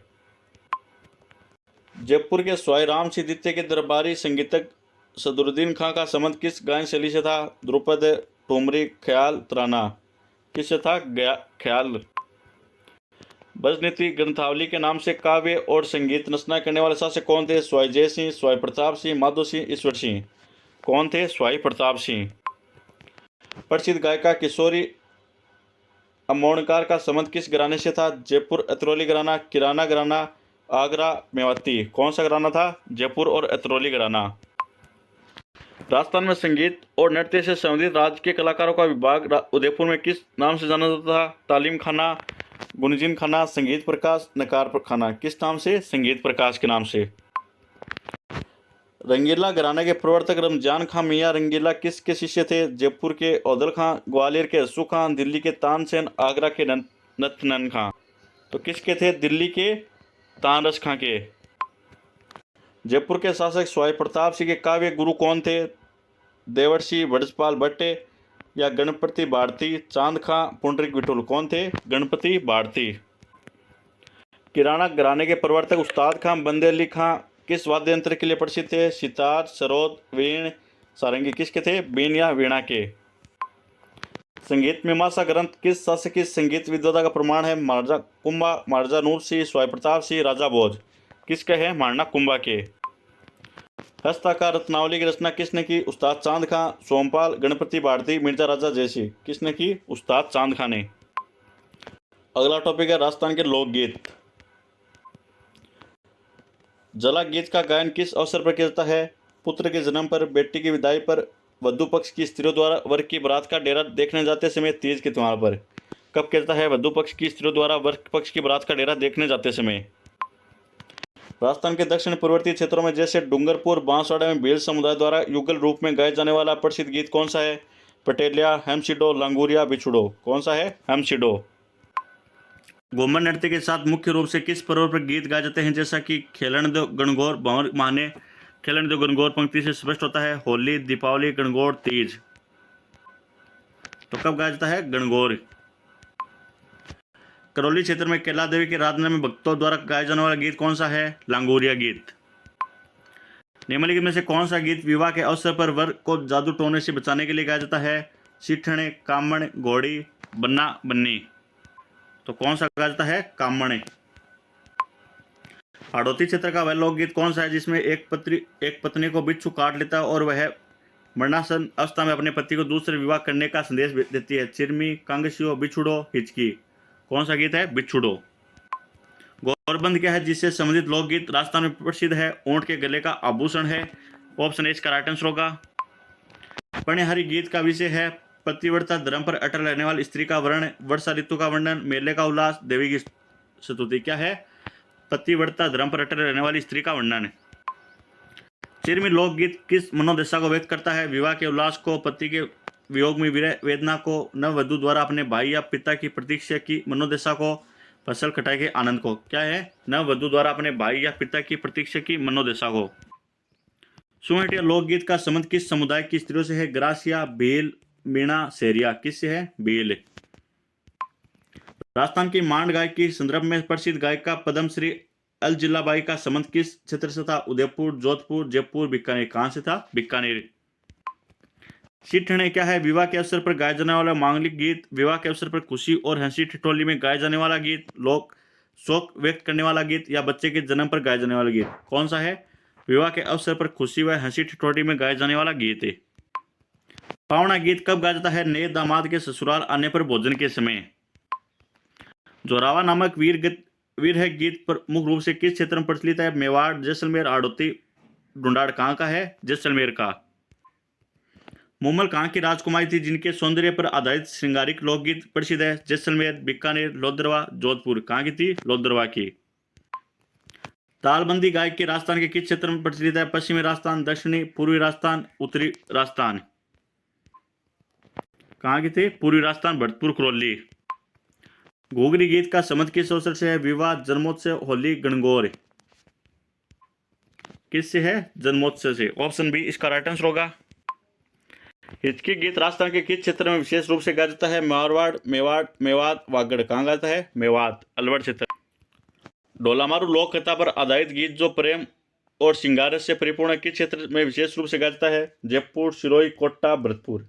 जयपुर के स्वाई राम सिंह द्वितीय के दरबारी संगीतक सदरुद्दीन खां का संबंध किस गायन शैली से था? ध्रुपद, ठुमरी, ख्याल, तराना। किससे था? ख्याल। बजनीति ग्रंथावली के नाम से काव्य और संगीत रचना करने वाले शासक कौन थे? स्वाई जय सिंह, स्वाई प्रताप सिंह, माधो सिंह, ईश्वर सिंह। कौन थे? स्वाई प्रताप सिंह। प्रसिद्ध गायिका किशोरी अमोणकार का संबंध किस घराने से था? जयपुर अतरौली घराना, किराना घराना, आगरा, मेवाती। कौन सा घराना था? जयपुर और अतरौली घराना। राजस्थान में संगीत और नृत्य से संबंधित राज्य के कलाकारों का विभाग उदयपुर में किस नाम से जाना जाता था? तालीम खाना, गुणजिन खाना, संगीत प्रकाश, नकार खाना। किस नाम से? संगीत प्रकाश के नाम से। रंगीला घराने के प्रवर्तक रमजान खां मियां रंगीला किसके शिष्य थे? जयपुर के औदल खां, ग्वालियर के अस्सू खां, दिल्ली के तानसेन, आगरा के नथनन खां। तो किसके थे? दिल्ली के तानरस खां के। जयपुर के शासक स्वाई प्रताप सिंह के काव्य गुरु कौन थे? देवर्षि वज्रपाल भट्ट या गणपति भारती, चांद खां, पुंडरीक विठोल। कौन थे? गणपति भारती। किराना घराने के प्रवर्तक उस्ताद खां बंदे अली खां किस वाद्य यंत्र के लिए प्रसिद्ध थे? सितार, सरोद, वीण, सारंगी। किसके थे? बीन या वीणा के। संगीत मीमांसा ग्रंथ किस शासक की संगीत विद्वता का प्रमाण है? महाराजा कुंभा, महाराजा नूर सिंह, स्वाई प्रताप सिंह, राजा भोज। किसके है? महाराणा कुंभा के। हस्ताकार रत्नावली की रचना किसने की? उस्ताद चांद खां, सोमपाल, गणपति भारती, मिर्जा राजा जयसिंह। किसने की? उस्ताद चांद खां ने। अगला टॉपिक है राजस्थान के लोकगीत। जला गीत का गायन किस अवसर पर किया जाता है? पुत्र के जन्म पर, बेटी की विदाई पर, वधु पक्ष की स्त्रियों द्वारा वर की बारात का डेरा देखने जाते समय, तीज के त्योहार पर। कब किया जाता है? वधु पक्ष की स्त्रियों द्वारा वर पक्ष की बारात का डेरा देखने जाते समय। राजस्थान के दक्षिण पूर्ववर्ती क्षेत्रों में जैसे डूंगरपुर, बांसवाड़ा में भील समुदाय द्वारा युगल रूप में गाया जाने वाला प्रसिद्ध गीत कौन सा है? पटेलिया, हेमसिडो, लांगूरिया, बिछुड़ो। कौन सा है? हेमसिडो। घूमर नृत्य के साथ मुख्य रूप से किस पर्व पर गीत गाए जाते हैं? जैसा कि खेलन दो गणगौर, भंवर माने, खेलन दो गणगौर पंक्ति से स्पष्ट होता है। होली, दीपावली, गणगौर, तीज। तो कब गाया जाता है? गणगौर। करौली क्षेत्र में कैला देवी की आराधना में भक्तों द्वारा गाया जाने वाला गीत कौन सा है? लांगूरिया गीत। निम्नलिखित में से कौन सा गीत विवाह के अवसर पर वर को जादू टोने से बचाने के लिए गाया जाता है? सीठने, कामण, घोड़ी, बन्ना, बन्नी। तो कौन सा गाया जाता है? कामण। हाड़ौती क्षेत्र का वह लोकगीत कौन सा है जिसमें एक पत्नी को बिच्छू काट लेता है और वह मरणासन अवस्था में अपने पति को दूसरे विवाह करने का संदेश देती है? चिरमी, कांगसियो, बिछुड़ो, हिचकी। कौन सा गीत है? बिछुड़ो। गौरबंद क्या है जिससे संबंधित लोकगीत राजस्थान में प्रसिद्ध है? ऊंट के गले का आभूषण है। ऑप्शन ए इसका राइट आंसर होगा। पर्णहारी गीत का विषय है पतिव्रता धर्म पर अटल रहने वाली स्त्री का वर्ण, वर्षा ऋतु का वर्णन, मेले का उल्लास, देवी की स्तुति। क्या है? पतिव्रता धर्म पर अटल रहने वाली स्त्री का वर्णन। चिरमी लोकगीत किस मनोदशा को व्यक्त करता है? विवाह के उल्लास को, पति के वियोग में विरह वेदना को, नववधु द्वारा अपने भाई या पिता की प्रतीक्षा की मनोदशा को, फसल कटाई के आनंद को। क्या है? नववधु द्वारा अपने भाई या पिता की प्रतीक्षा की मनोदशा को। सुहेटिया लोकगीत का संबंध किस समुदाय की स्त्रियों से है? ग्रासिया, भील, मीणा, सेरिया। किससे है? भील। राजस्थान की मांड गाय के संदर्भ में प्रसिद्ध गायिका पद्मश्री अल जिल्लाबाई का संबंध किस क्षेत्र से था? उदयपुर, जोधपुर, जयपुर, बीकानेर। कहां से था? बीकानेर। सीठने क्या है? विवाह के अवसर पर गाया जाने वाला मांगलिक गीत, विवाह के अवसर पर खुशी और हंसी ठिठोली में गाया जाने वाला गीत, लोक शोक व्यक्त करने वाला गीत या बच्चे के जन्म पर गाया जाने वाला गीत। कौन सा है? विवाह के अवसर पर खुशी व हंसी ठिठोली में गाया जाने वाला गीत है। पावना गीत कब गाया जाता है? नए दामाद के ससुराल आने पर भोजन के समय। जोरावा नामक वीर है गीत प्रमुख रूप से किस क्षेत्र में प्रचलित है? मेवाड़, जैसलमेर, हाड़ौती, ढूंढाड़। कहाँ का है? जैसलमेर का। मुमल कहाँ की राजकुमारी थी जिनके सौंदर्य पर आधारित श्रृंगारिक लोकगीत प्रसिद्ध है? जैसलमेर, बीकानेर, लोहद्रवा, जोधपुर। कहाँ की थी? लोहद्रवा की। तालबंदी गायक के राजस्थान के किस क्षेत्र में प्रचलित है? पश्चिमी राजस्थान, दक्षिणी, पूर्वी राजस्थान, उत्तरी राजस्थान। कहाँ की थी? पूर्वी राजस्थान, भरतपुर, करौली। घुघरी गीत का संबंध किस अवसर से है? विवाह, जन्मोत्सव, होली, गणगौर। किससे है? जन्मोत्सव से। ऑप्शन बी इसका राइट आंसर होगा। हिचकी गीत राजस्थान के किस क्षेत्र में विशेष रूप से गाया जाता है? मारवाड़, मेवात, वागड़। कहाँ गाता है? मेवात, अलवर क्षेत्र। ढोलामारू लोक कथा पर आधारित गीत जो प्रेम और श्रृंगार से परिपूर्ण है, किस क्षेत्र में विशेष रूप से गाया जाता है? जयपुर, सिरोही, कोटा, भरतपुर।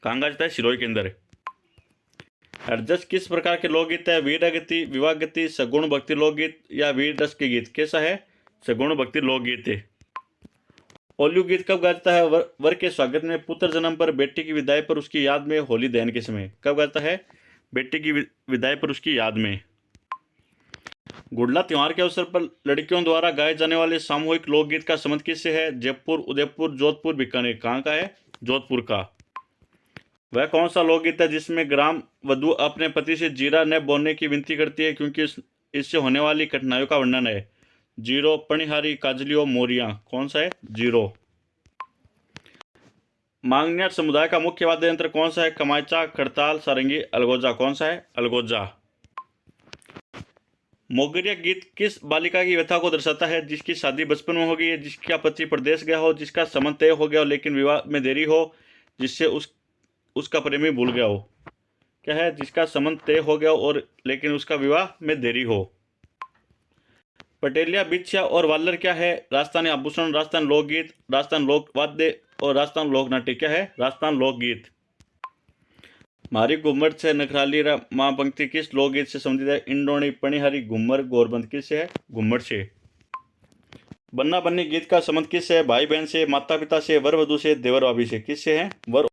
कहाँ गाया जाता है? सिरोही के अंदर। हरजस किस प्रकार के लोकगीत है? वीर गति, विवाह गति, सगुण भक्ति लोकगीत या वीर रस के गीत। कैसा है? सगुण भक्ति लोकगीत है। ओल्यू गीत कब गाया जाता है? वर के स्वागत में, पुत्र जन्म पर, बेटी की विदाई पर, उसकी याद में, होली दहन के समय। कब गाया जाता है? बेटी की विदाई पर, उसकी याद में। गुड़ला त्योहार के अवसर पर लड़कियों द्वारा गाए जाने वाले सामूहिक लोकगीत का संबंध किससे है? जयपुर, उदयपुर, जोधपुर, बीकानेर। कहाँ का है? जोधपुर का। वह कौन सा लोकगीत है जिसमें ग्राम वधु अपने पति से जीरा न बोलने की विनती करती है क्योंकि इससे होने वाली कठिनाइयों का वर्णन है? जीरो, पणिहारी, काजलियो, मोरिया। कौन सा है? जीरो। मांगनियार समुदाय का मुख्य वाद्य यंत्र कौन सा है? कमाचा, खड़ताल, सारंगी, अलगोजा। कौन सा है? अलगोजा। मोगरिया गीत किस बालिका की व्यथा को दर्शाता है? जिसकी शादी बचपन में हो गई है, जिसका पति प्रदेश गया हो, जिसका संबंध तय हो गया हो लेकिन विवाह में देरी हो, जिससे उसका प्रेमी भूल गया हो। क्या है? जिसका संबंध तय हो गया और लेकिन उसका विवाह में देरी हो। पटेलिया, बिछिया और वालर क्या है? राजस्थानी आभूषण, राजस्थान लोकगीत, राजस्थान लोकवाद्य और राजस्थान लोकनाट्य। क्या है? राजस्थान लोकगीत। मारी घुम्मर से नखराली मां पंक्ति किस लोकगीत से संबंधित है? इंडोणी, पणिहारी, घुम्मर, गोरबंद। किससे है? घुम्मर से। बन्ना बन्नी गीत का संबंध किससे है? भाई बहन से, माता पिता से, वर वधु से, देवर भाभी से। किससे है? वर